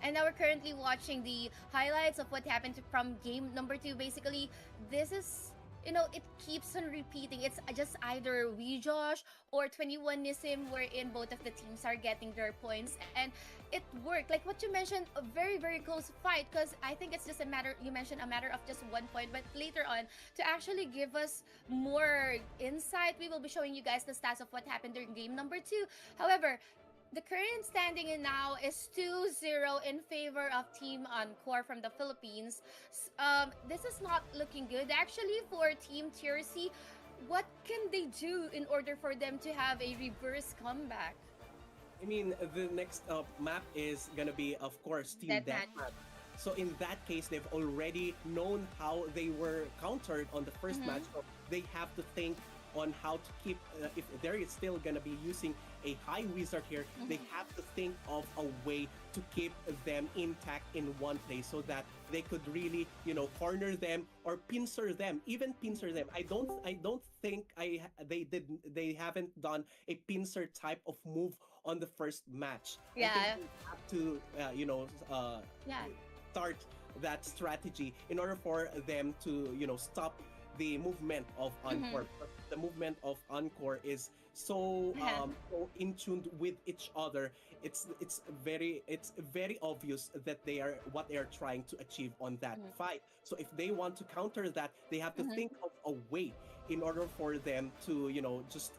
S3: And now we're currently watching the highlights of what happened from game number 2. Basically, this is, it keeps on repeating. It's just either we Josh or 21 Nissim, wherein both of the teams are getting their points, and it worked. Like what you mentioned, a very, very close fight, because I think it's just a matter of just 1 point. But later on, to actually give us more insight, we will be showing you guys the stats of what happened during game number 2. However, the current standing in now is 2-0 in favor of Team Encore from the Philippines. This is not looking good actually for Team TRC. What can they do in order for them to have a reverse comeback?
S2: I mean, the next map is gonna be, of course, Team Deathmatch. So in that case, they've already known how they were countered on the first match. So they have to think on how to keep, if they're still gonna be using a high wizard here, they have to think of a way to keep them intact in one place so that they could really, corner them or pincer them, even pincer them. I don't think they haven't done a pincer type of move on the first match.
S3: Yeah.
S2: I think they have to, start that strategy in order for them to, stop the movement of Encore. The movement of Encore is so so in tune with each other. It's very obvious that what they are trying to achieve on that fight. So if they want to counter that, they have to think of a way in order for them to just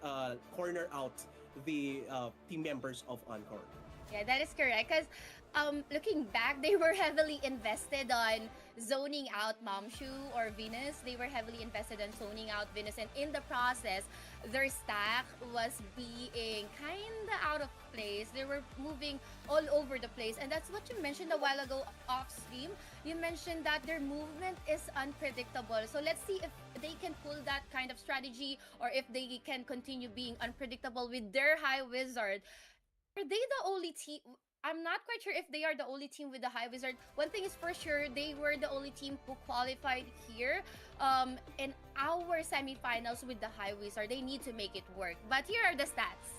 S2: corner out the team members of Encore.
S3: Yeah, that is correct. Because looking back, they were heavily invested on zoning out Mamshu or Venus. They were heavily invested on zoning out Venus, and in the process, their stack was being kinda out of place. They were moving all over the place, and that's what you mentioned a while ago off stream. You mentioned that their movement is unpredictable. So let's see if they can pull that kind of strategy, or if they can continue being unpredictable with their high wizard. Are they the only team? I'm not quite sure if they are the only team with the high wizard. One thing is for sure, they were the only team who qualified here in our semifinals with the high wizard. They need to make it work. But here are the stats.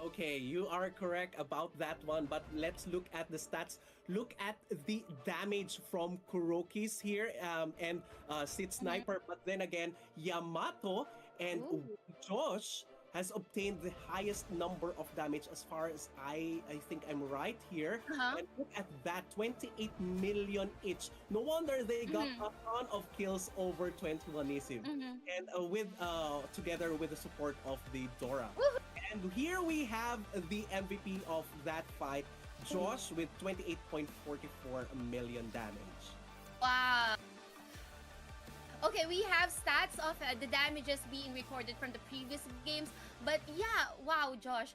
S2: Okay, you are correct about that one, but let's look at the stats. Look at the damage from Kurokis here and Sid Sniper, but then again, Yamato and Josh has obtained the highest number of damage as far as I think I'm right here. And look at that, 28 million each. No wonder they got a ton of kills over 21 Nissim. And together with the support of the Dora. And here we have the MVP of that fight, Josh, with 28.44 million damage.
S3: Wow. Okay, we have stats of the damages being recorded from the previous games, but yeah, wow, Josh.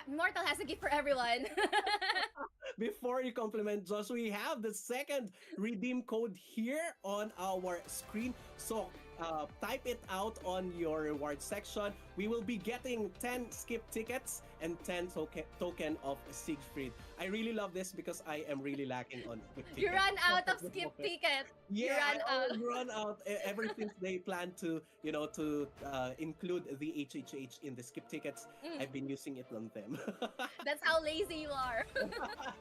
S3: Mortal has a gift for everyone.
S2: Before you compliment Josh, we have the second redeem code here on our screen. So type it out on your reward section. We will be getting 10 skip tickets and 10 token of Siegfried. I really love this because I am really lacking on skip tickets.
S3: You ran out of skip ticket. You
S2: Yeah,
S3: ran
S2: I
S3: out.
S2: always run out ever since they plan to, include the HHH in the skip tickets. I've been using it on them.
S3: That's how lazy you are.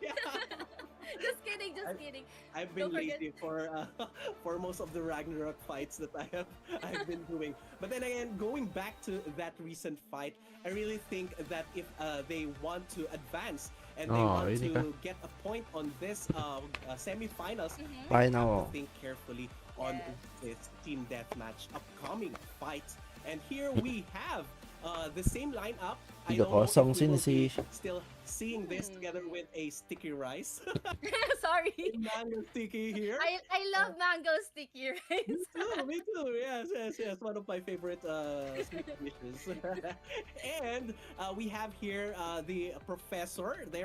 S2: Yeah.
S3: Just kidding, just kidding.
S2: I've been
S3: Don't forget-
S2: lazy for most of the Ragnarok fights that I've been doing. But then again, going back to that recent fight, I really think that if they want to advance and they want
S1: really
S2: to
S1: ka?
S2: get a point on this semifinals, they
S1: I
S2: have
S1: know.
S2: to think carefully on
S3: Yes.
S2: this team deathmatch upcoming fight. And here we have the same lineup. I
S1: Tiga
S2: don't know
S1: kosong
S2: if we will
S1: sini
S2: be
S1: si-
S2: still seeing this together with a sticky rice.
S3: Sorry.
S2: Mango sticky here.
S3: I love mango sticky rice.
S2: Me too. Yes. One of my favorite sweet dishes. And we have here their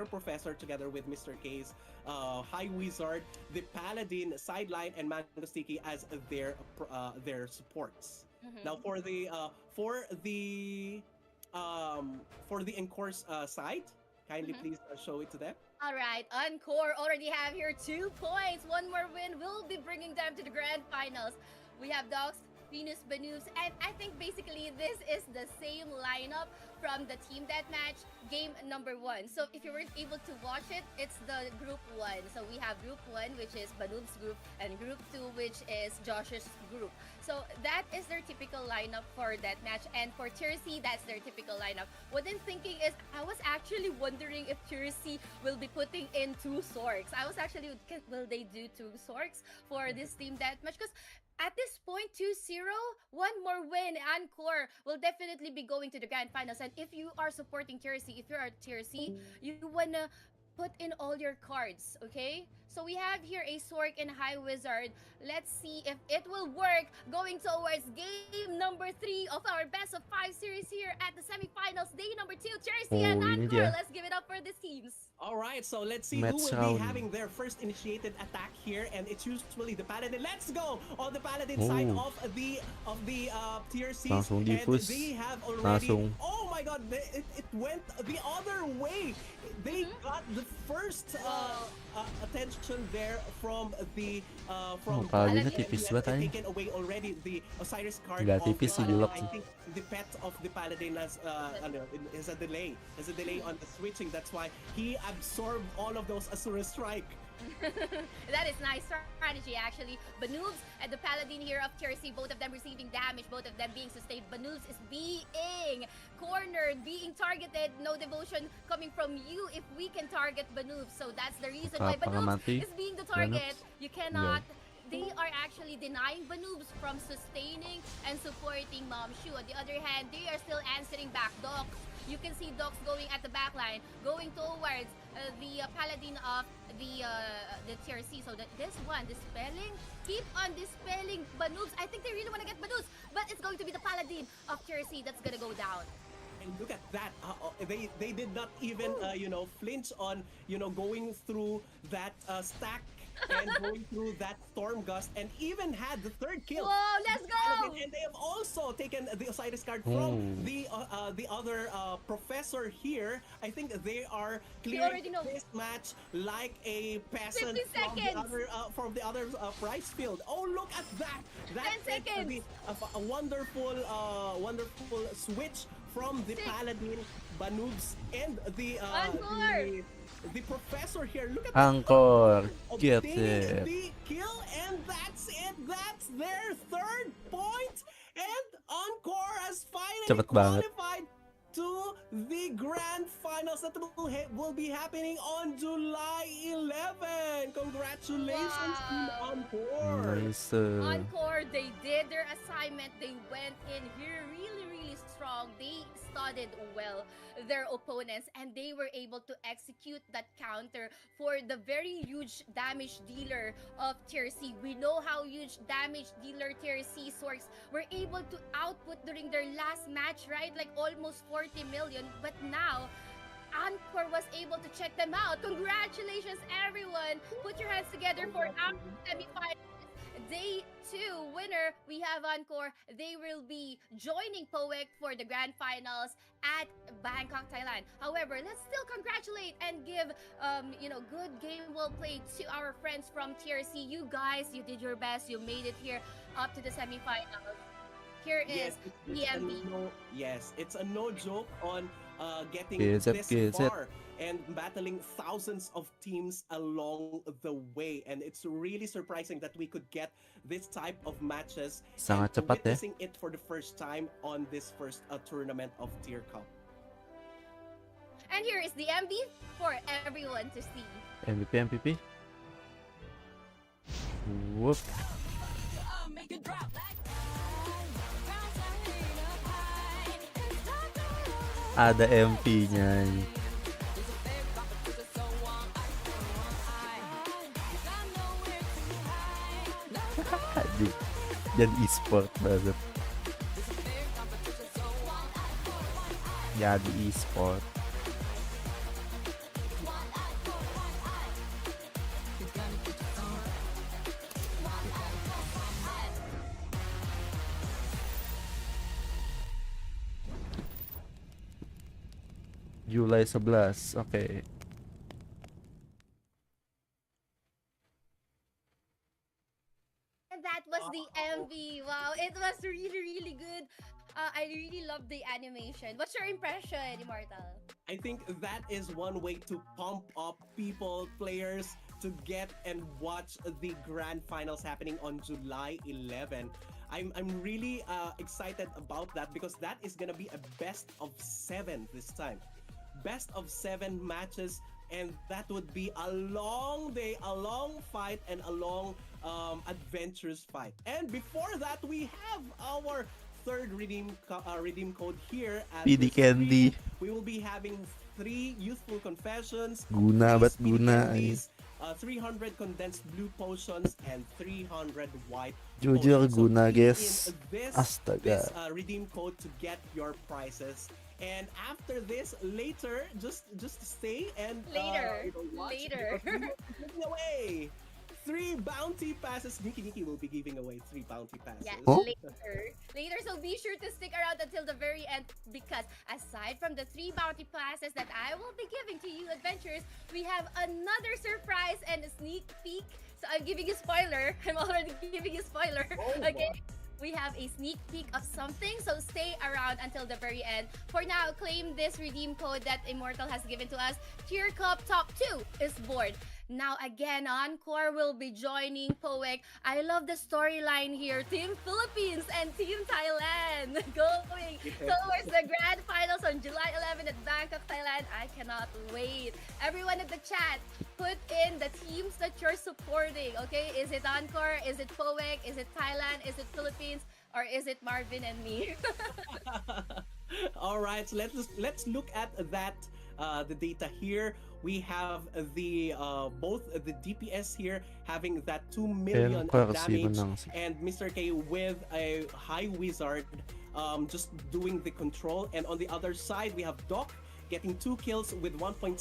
S2: professor, together with Mr. K's High Wizard, the Paladin sideline, and Mango Sticky as their supports. Now for the Encore's side, kindly please show it to them.
S3: All right, Encore already have here 2 points. One more win will be bringing them to the grand finals. We have Dogs, Venus, Banus, and I think basically this is the same lineup from the team deathmatch game number 1. So if you weren't able to watch it, it's the group 1. So we have group 1, which is Banub's group, and group 2, which is Josh's group. So that is their typical lineup for that match, and for Tier C, that's their typical lineup. What I'm thinking is, I was actually wondering if Tier C will be putting in 2 Sorks. I was actually, will they do 2 Sorks for this team deathmatch? Because at this point, 2-0, one more win, Encore will definitely be going to the grand finals. And if you are supporting Tier C, if you're a Tier C, you wanna put in all your cards, okay? So we have here a Sork and High Wizard. Let's see if it will work going towards game number 3 of our best of 5 series here at the semifinals, day number 2, Tier C and
S1: Oh, yun
S3: Encore.
S1: dia.
S3: Let's give it up for the teams.
S2: All right, so let's see
S1: Mets
S2: who will be
S1: round.
S2: having their first initiated attack here, and it's usually the Paladin. Let's go on the Paladin side
S1: Oh.
S2: of the Tier C,
S1: Langsung
S2: and
S1: diffuse.
S2: they have already.
S1: Langsung.
S2: Oh my God, it went the other way. They got the first attention there from
S1: Oh, Paladin na
S2: Paladin.
S1: tipis
S2: He
S1: ba
S2: has
S1: tayo?
S2: taken away already the Osiris card.
S1: Wala, tipis si Dilok.
S2: I think the pet of the Paladin has is a delay. There's a delay on the switching. That's why he absorbed all of those Asura Strike.
S3: That is nice strategy, actually. Banubs and the Paladin here of Tier C, both of them receiving damage, both of them being sustained. Banubs is being cornered, being targeted. No devotion coming from you if we can target Banubs. So that's the reason why Banubs
S1: Kapangamati.
S3: is being the target.
S1: Banubs.
S3: You cannot... They are actually denying Banubs from sustaining and supporting Mom Shu. On the other hand, they are still answering back. Docs, you can see Docs going at the back line, going towards the Paladin of the Tier C. So that this one, dispelling, keep on dispelling Banubs. I think they really want to get Banubs, but it's going to be the Paladin of Tier C that's gonna go down.
S2: And look at that. They did not even flinch on going through that stack and going through that storm gust, and even had the 3rd kill.
S3: Whoa, let's go!
S2: And they have also taken the Osiris card from the other professor here. I think they are
S3: already
S2: clearing
S3: know.
S2: this match like a peasant
S3: 50 seconds.
S2: from the other prize field. Oh, look at that! That
S3: 10 seconds.
S2: a wonderful switch from the
S3: 6.
S2: Paladin, Banubs, and
S3: Encore.
S2: the professor here. Look at
S1: Encore, get
S2: obtaining
S1: it.
S2: the kill, and that's it. That's their 3rd point, and Encore has finally
S1: Cepet banget.
S2: qualified to the grand finals that will be happening on July 11. Congratulations, Team Encore.
S1: Nice.
S3: Encore, they did their assignment. They went in here really, really strong. They studied well their opponents, and they were able to execute that counter for the very huge damage dealer of Tier C. We know how huge damage dealer Tier C Sorks were able to output during their last match, right? Like almost 40 million. But now, Encore was able to check them out. Congratulations, everyone! Put your hands together for our semifinals. day 2 winner, we have Encore. They will be joining Poek for the grand finals at Bangkok, Thailand. However, let's still congratulate and give good game well played to our friends from TRC. You guys, you did your best. You made it here up to the semifinals. Here is EMB.
S2: It's a no joke on getting
S1: Kills it,
S2: this
S1: kills it.
S2: far and battling thousands of teams along the way. And it's really surprising that we could get this type of matches
S1: Sangat
S2: and
S1: cepat,
S2: witnessing it for the first time on this first tournament of TYR CUP.
S3: And here is the MB for everyone to see.
S1: MVP. Whoop. Ada MP nya. Dan e-sport banget. Jadi e-sport. Julai 11, okay.
S3: And that was the MV. Wow, it was really good. I really love the animation. What's your impression, Immortal?
S2: I think that is one way to pump up players to get and watch the grand finals happening on July 11. I'm really excited about that because that is gonna be a best of 7 this time. Best of 7 matches, and that would be a long day, a long fight, and a long adventurous fight. And before that, we have our third redeem code here at
S1: PD
S2: the
S1: Candy.
S2: screen. We will be having 3 youthful confessions,
S1: Guna
S2: 3
S1: ba't
S2: speedy
S1: guna?
S2: candies, 300 condensed blue potions, and 300 white
S1: Jujur
S2: potions. So
S1: guna,
S2: key
S1: guys.
S2: in this
S1: Astaga.
S2: redeem code to get your prizes. And after this, later, just stay and watch.
S3: Later.
S2: Giving away 3 bounty passes. Niki will be giving away 3 bounty passes.
S3: Yes,
S1: Oh?
S3: later. So be sure to stick around until the very end because aside from the 3 bounty passes that I will be giving to you adventurers, we have another surprise and a sneak peek. So I'm giving you spoiler. I'm already giving you spoiler. Okay. We have a sneak peek of something, so stay around until the very end. For now, claim this redeem code that Immortal has given to us. TYR CUP Top 2 is board. Now again, Encore will be joining Poek. I love the storyline here. Team Philippines and Team Thailand going towards the grand finals on July 11 at Bangkok, Thailand. I cannot wait. Everyone in the chat, put in the teams that you're supporting, okay? Is it Encore? Is it Poek? Is it Thailand? Is it Philippines? Or is it Marvin and me?
S2: All right, so let's look at that the data here. We have the both the DPS here having that 2 million damage, and Mr. K with a high wizard just doing the control. And on the other side, we have Doc getting 2 kills with 1.7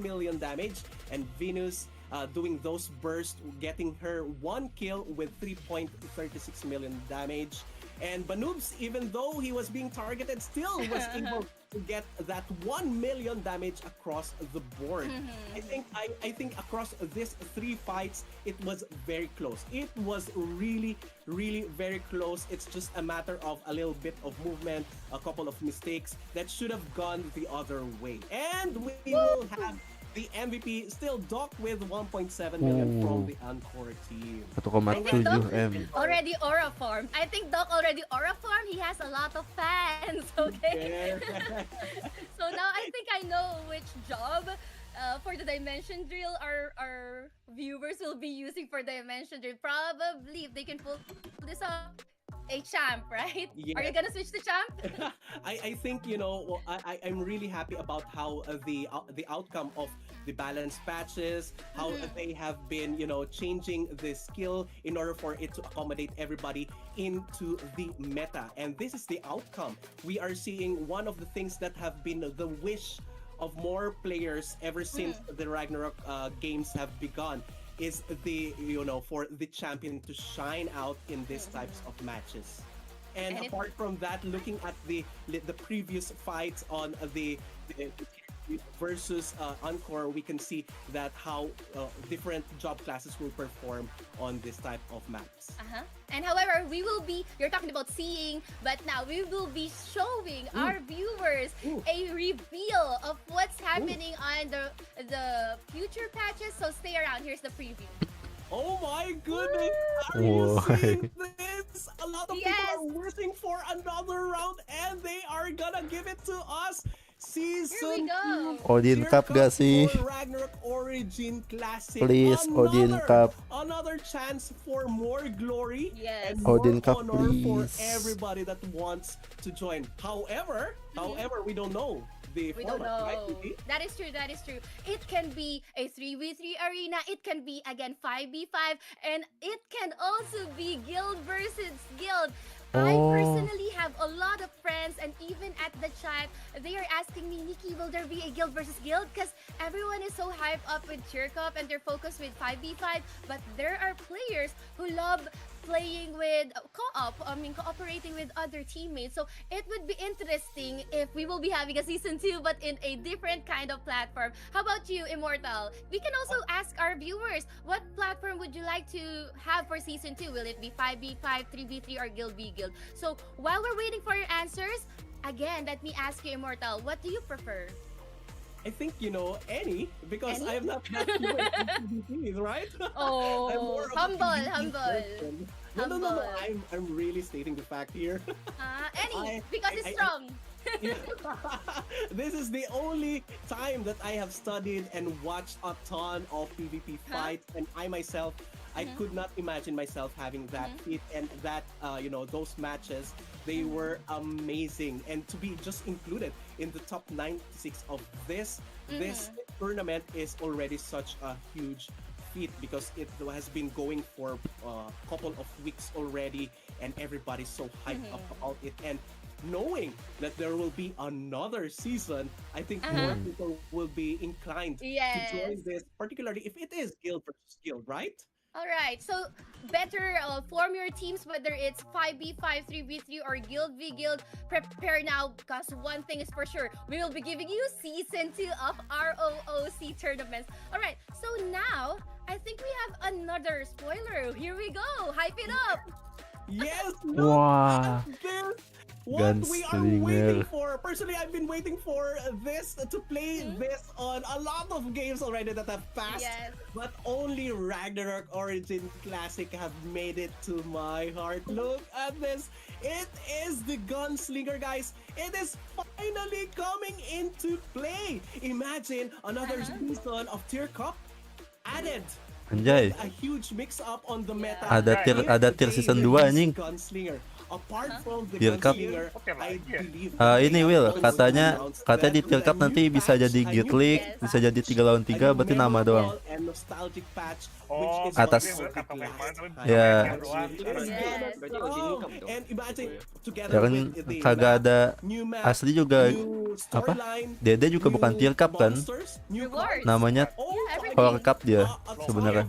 S2: million damage, and Venus doing those bursts, getting her 1 kill with 3.36 million damage. And Banoobs, even though he was being targeted, still was able to get that 1 million damage across the board. I think across these 3 fights, it was very close. It was really very close. It's just a matter of a little bit of movement, a couple of mistakes that should have gone the other way. And we will have the MVP still Doc with 1.7 million from the Encore team.
S1: 1,7M.
S3: Already aura form. I think Doc already aura form. He has a lot of fans, okay? So now I think I know which job for the dimension drill our viewers will be using for dimension drill. Probably if they can pull this off, a champ, right?
S2: Yeah.
S3: Are you gonna switch to champ?
S2: I think, I'm really happy about how the outcome of the balance patches, how they have been, changing the skill in order for it to accommodate everybody into the meta. And this is the outcome. We are seeing one of the things that have been the wish of more players ever since the Ragnarok games have begun. is for the champion to shine out in these types of matches. And apart from that, looking at the previous fights on the versus Encore, we can see that how different job classes will perform on this type of maps.
S3: And however, you're talking about seeing, but now we will be showing our viewers a reveal of what's happening on the future patches. So stay around. Here's the preview.
S2: Oh my goodness! Are you seeing this? A lot of people are wishing for another round, and they are gonna give it to us. Season 2
S1: Odin Cup gak sih?
S2: Ragnarok Origin Classic.
S1: Please, Odin Cup.
S2: Another chance for more glory and
S1: Odin
S2: more
S1: Cup,
S2: honor for
S1: please.
S2: everybody that wants to join. However, we don't know the
S3: We don't
S2: format, right,
S3: know.
S2: Nikki?
S3: That is true. That is true. It can be a 3v3 arena. It can be again 5v5, and it can also be guild versus guild. I personally have a lot of friends, and even at the chat, they are asking me, Nikki, will there be a guild versus guild? Because everyone is so hyped up with TYR CUP and they're focused with 5v5, but there are players who love playing with cooperating with other teammates. So it would be interesting if we will be having a season 2, but in a different kind of platform. How about you, Immortal? We can also ask our viewers, what platform would you like to have for season 2? Will it be 5v5, 3v3, or guild v guild? So while we're waiting for your answers, again, let me ask you, Immortal, what do you prefer?
S2: I think any because I am not that good at PvPs, right?
S3: Oh,
S2: I'm more of a
S3: humble.
S2: PvP person. No. I'm really stating the fact here.
S3: Because it's strong.
S2: This is the only time that I have studied and watched a ton of PvP fights, and I myself, I could not imagine myself having that fit and that those matches. They were amazing, and to be just included in the top 96 of this tournament is already such a huge feat because it has been going for a couple of weeks already, and everybody's so hyped up about it. And knowing that there will be another season, I think more people will be inclined to join this, particularly if it is guild versus guild, right?
S3: All right, so better form your teams, whether it's 5v5, 3v3, or guild v guild. Prepare now, because one thing is for sure, we will be giving you season 2 of ROOC tournaments. All right, so now I think we have another spoiler. Here we go. Hype it up.
S2: Yes.
S1: Wow.
S2: What we are waiting for. Personally, I've been waiting for this to play this on a lot of games already that have passed. But only Ragnarok Origin Classic have made it to my heart. Look at this. It is the Gunslinger, guys. It is finally coming into play. Imagine another season of TYR CUP added.
S1: Anjay.
S2: A huge mix-up on the meta.
S1: Ada tier season 2 anjing.
S2: Gunslinger. Apart from the
S1: TYR CUP.
S2: Gunslinger, I believe
S1: Ini Will, katanya di TYR CUP nanti bisa jadi Gear League, bisa jadi 3 lawan 3, berarti nama doang. Atas. Ya. Ya kan kagak ada asli juga apa? Dede juga bukan TYR CUP kan? Namanya Power Cup dia sebenarnya.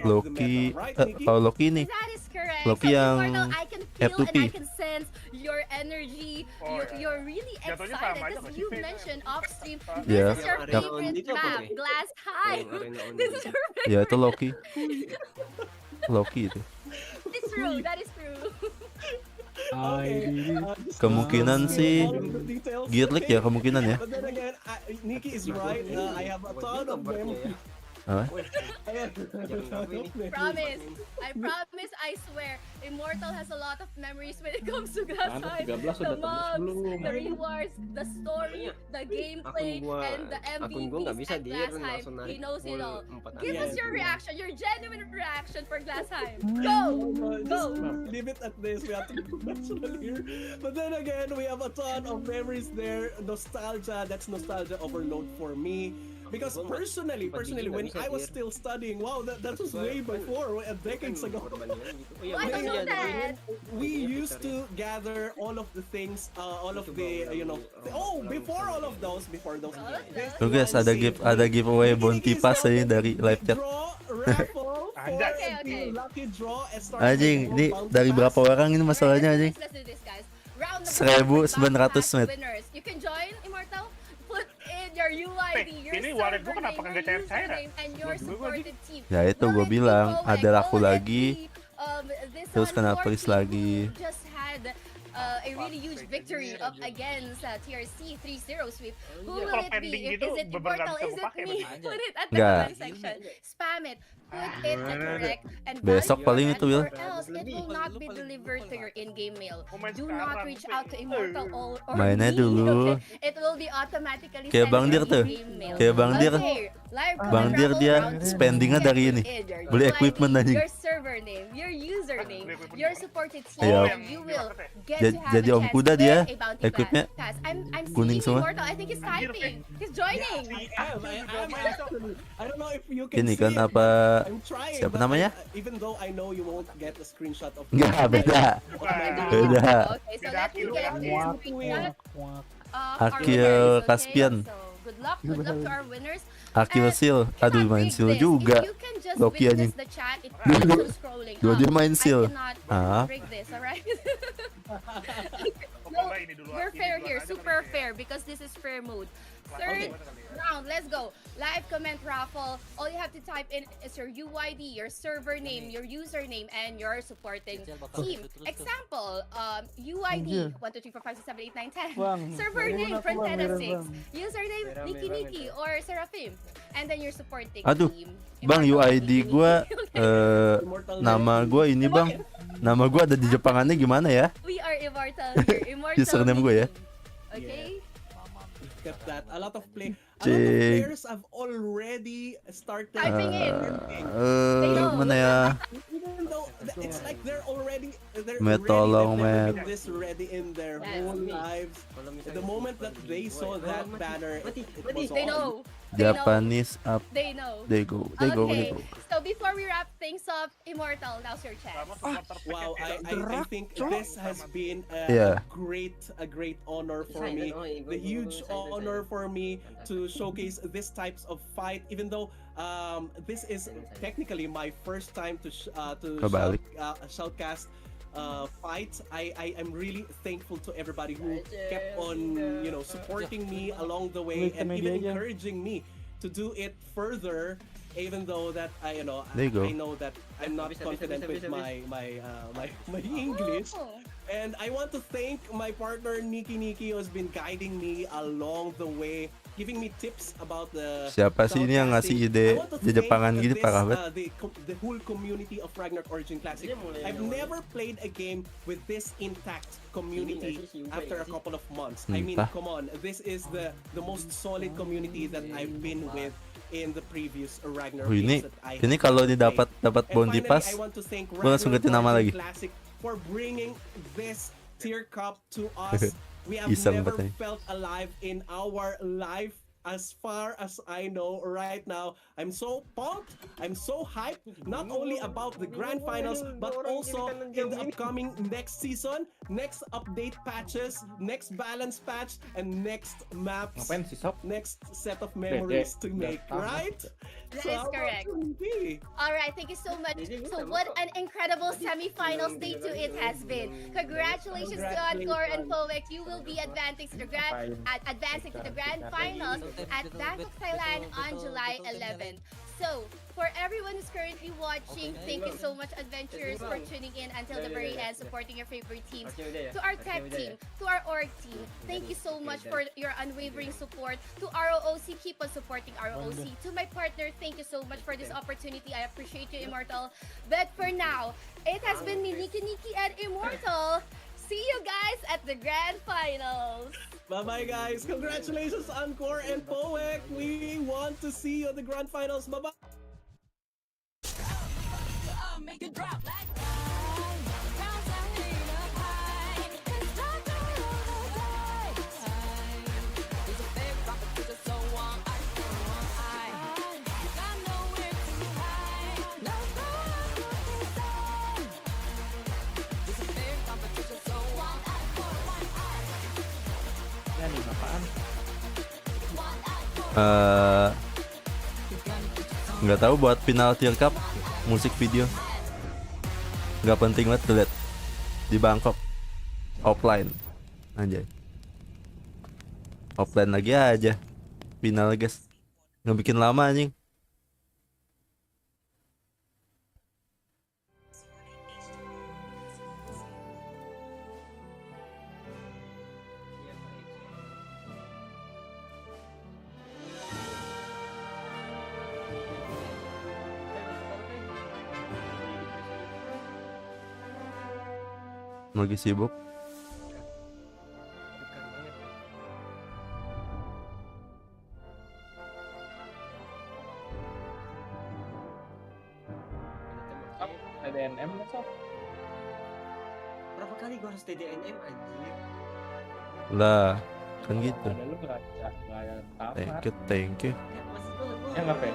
S1: Loki, kalau Loki nih. Loki yang
S3: I
S1: F2P.
S3: can sense your energy. You're really excited because you mentioned off stream. This is your favorite map, Glass High. This is your favorite.
S1: Ya itu Loki. Loki itu.
S3: It's true. That is true.
S1: Kemungkinan sih Gear League ya kemungkinan ya.
S2: But then again, Nikki is right. I have a ton of memories.
S3: I promise, I swear, Immortal has a lot of memories when it comes to Glass High. The mobs, the rewards, the story, the gameplay, and the MVPs at Glass High. He knows it all. Give us your reaction, your genuine reaction for Glass High. Go! Go!
S2: Leave it at this. We have to be professional here. But then again, we have a ton of memories there. Nostalgia, that's nostalgia overload for me. Because personally, when I was still studying, wow, that was way before, decades ago. We used to gather all of the things, all of the, before all of those.
S1: Tuh guys, ada giveaway bounty pass aja dari live chat.
S2: raffle for
S6: Anjay.
S2: the lucky draw and start
S1: Anjing,
S2: with
S1: ini
S2: bounce
S1: dari
S2: pass.
S1: berapa orang ini masalahnya
S3: Alright,
S1: anjing?
S3: let's do this, guys. Round number
S1: 1.900
S3: 1,
S1: met.
S3: winners. You can join Immortal. Put in your UID, your
S6: ini wallet gua
S3: server
S6: kenapa
S3: name,
S6: kagak
S3: your
S6: cair-cair ya?
S3: username, and your supported team.
S1: Ya itu gue
S3: Will it be
S1: bilang,
S3: Poet?
S1: ada laku
S3: Will it
S1: lagi.
S3: be, this
S1: Terus
S3: one
S1: kenapa
S3: more
S1: list
S3: team
S1: lagi?
S3: who just had a really huge victory up against TRC 3-0 sweep. Who will
S6: Kalau
S3: it
S6: pending
S3: be?
S6: gitu,
S3: Is it
S6: bener nggak
S3: Immortal?
S6: bisa
S3: Is
S6: gua
S3: it
S6: pakai
S3: me?
S6: berarti.
S3: Put it at the
S1: Nggak.
S3: comment section. Spam it. Put it correct and
S1: Besok
S3: valid
S1: paling
S3: format,
S1: itu, Will.
S3: or else it will not be delivered to your in-game mail.
S6: Main
S3: Do not
S6: sekarang.
S3: reach out to Immortal or
S1: Mainnya
S3: me,
S1: dulu.
S3: okay? It will be automatically
S1: Kayak
S3: sent
S1: Bang
S3: to
S1: Dir
S3: your
S1: tuh.
S3: in-game mail.
S1: Kayak Bang Dir.
S3: Okay, live
S1: Bang
S3: comment
S1: Dir
S3: raffle
S1: dia
S3: round two.
S1: spendingnya
S3: Get
S1: dari
S3: put
S1: ini.
S3: in your
S1: Beli
S3: UID,
S1: equipment anjing.
S3: your server name, your username, your supported team,
S1: Iya.
S3: and you will get
S1: Ja-
S3: to have
S1: jadi
S3: a
S1: Om
S3: chance
S1: Kuda
S3: to
S1: dia,
S3: win a bounty
S1: equipnya
S3: pass. I'm
S1: kuning
S3: seeing
S1: semua.
S3: Immortal. I think he's typing. He's joining.
S2: I am actually. I don't know if you can
S1: Ini
S2: see
S1: kan
S2: it,
S1: apa?
S2: but I'm trying,
S1: Siapa
S2: but
S1: namanya?
S2: even though I know you won't get a screenshot of
S1: Enggak, beda. Beda.
S3: Okay, so let me get this screenshot of our
S1: Akil
S3: winners, okay?
S1: Caspian.
S3: So good luck to our winners.
S1: Akil
S3: And
S1: Seal. Aduh,
S3: cannot
S1: main
S3: rig
S1: Seal
S3: this.
S1: juga.
S3: If you can just
S1: Loki
S3: witness
S1: anjing.
S3: the chat, it
S1: Dua-
S3: keeps
S1: dua-
S3: on scrolling
S1: dua
S3: up.
S1: dia main Seal.
S3: I cannot
S1: Ah.
S3: rig this, alright?
S6: Pokoknya ini dulu,
S3: We're
S6: ini
S3: fair
S6: dulu
S3: here,
S6: aja
S3: super
S6: kali ya.
S3: fair, because this is fair mode. Third round, let's go. Live comment raffle. All you have to type in is your UID, your server name, your username, and your supporting team. Example, UID 1 2 3 4 5 6 7 8 9 10. Server name Prontera 6. Username Niki or Seraphim. And then your supporting
S1: Aduh,
S3: team.
S1: Bang,
S3: Immortal
S1: UID
S3: Niki.
S1: gua nama gua ini, Bang. Nama gua ada di Jepangannya gimana ya?
S3: We are Immortal here. Immortal
S1: Username gue ya.
S3: Niki. Okay?
S2: Look at that. A lot of
S1: Cik.
S2: players have already started
S3: Typing in.
S1: Mana ya?
S2: Even though it's like they're
S1: Matt,
S2: ready,
S1: tolong,
S2: they've never
S1: Matt.
S2: been this ready in their
S3: That's
S2: whole
S3: me.
S2: lives. The moment that they saw that banner, it was
S3: They
S2: on.
S3: know. They know.
S1: Japanese up.
S3: They know.
S1: They go. They go. They
S3: Okay,
S1: go.
S3: so before we wrap things up, Immortal, now's your chance.
S2: Wow, I think this has been
S1: Yeah.
S2: a great honor for me. The huge honor for me to showcase this types of fight, even though this is technically my first time to
S1: Kebalik.
S2: shoutcast fights. I am really thankful to everybody who kept on supporting me along the way and even encouraging me to do it further. Even though that I
S1: There you go.
S2: know that I'm not confident with my English.
S3: Oh.
S2: And I want to thank my partner Niki who has been guiding me along the way, giving me tips about the
S1: Siapa sih ini yang ngasih ide
S2: I want to
S1: di Jepangan
S2: thank
S1: gini, parah banget.
S2: the whole community of Ragnarok Origin Classic. I've never played a game with this intact community after a couple of months. I mean,
S1: Entah.
S2: come on, this is the most solid community that I've been with in the previous Ragnarok
S1: Oh, ini
S2: games that I
S1: ini
S2: have
S1: kalau ini
S2: played.
S1: dapat
S2: And
S1: bounty
S2: finally,
S1: pass,
S2: I want to thank
S1: gua langsung ganti
S2: Ragnarok
S1: nama
S2: Origin
S1: lagi.
S2: Classic for bringing this tier cup to us. We have
S1: Iseng
S2: never
S1: katanya.
S2: felt alive in our life. As far as I know right now, I'm so pumped, I'm so hyped, not only about the grand finals, but also in the upcoming next season, next update patches, next balance patch, and next maps,
S5: Ngapain sih, Sob?
S2: next set of memories to make, right?
S3: That is
S2: how about
S3: correct.
S2: you, Niki?
S3: All right, thank you so much. So what an incredible semi-final stage 2 it has been. Congratulations to Encore and Poek. You will be advancing to the grand finals at Bangkok, Thailand on July 11th. So, for everyone who's currently watching, thank you so much, Adventurers, for tuning in until the very end, supporting your favorite teams. To our tech team, to our org team, thank you so much for your unwavering support. To ROOC, keep on supporting ROOC. To my partner, thank you so much for this opportunity. I appreciate you, Immortal. But for now, it has been me, Niki and Immortal. See you guys at the grand finals.
S2: Bye-bye, guys. Congratulations, Encore and Poek. We want to see you at the grand finals. Bye-bye.
S1: Nggak tahu buat final tier cup musik video. Nggak penting banget lihat di Bangkok offline anjay. Offline lagi aja final guys. Nggak bikin lama anjing. Lagi sibuk.
S8: TDNM kan sob?
S9: Berapa kali gua harus TDNM anjir?
S1: Lah, kan gitu.
S8: Ada lu nggak tamat.
S1: Thank you.
S9: Ya maksud gua
S8: Ya nggak, Pe?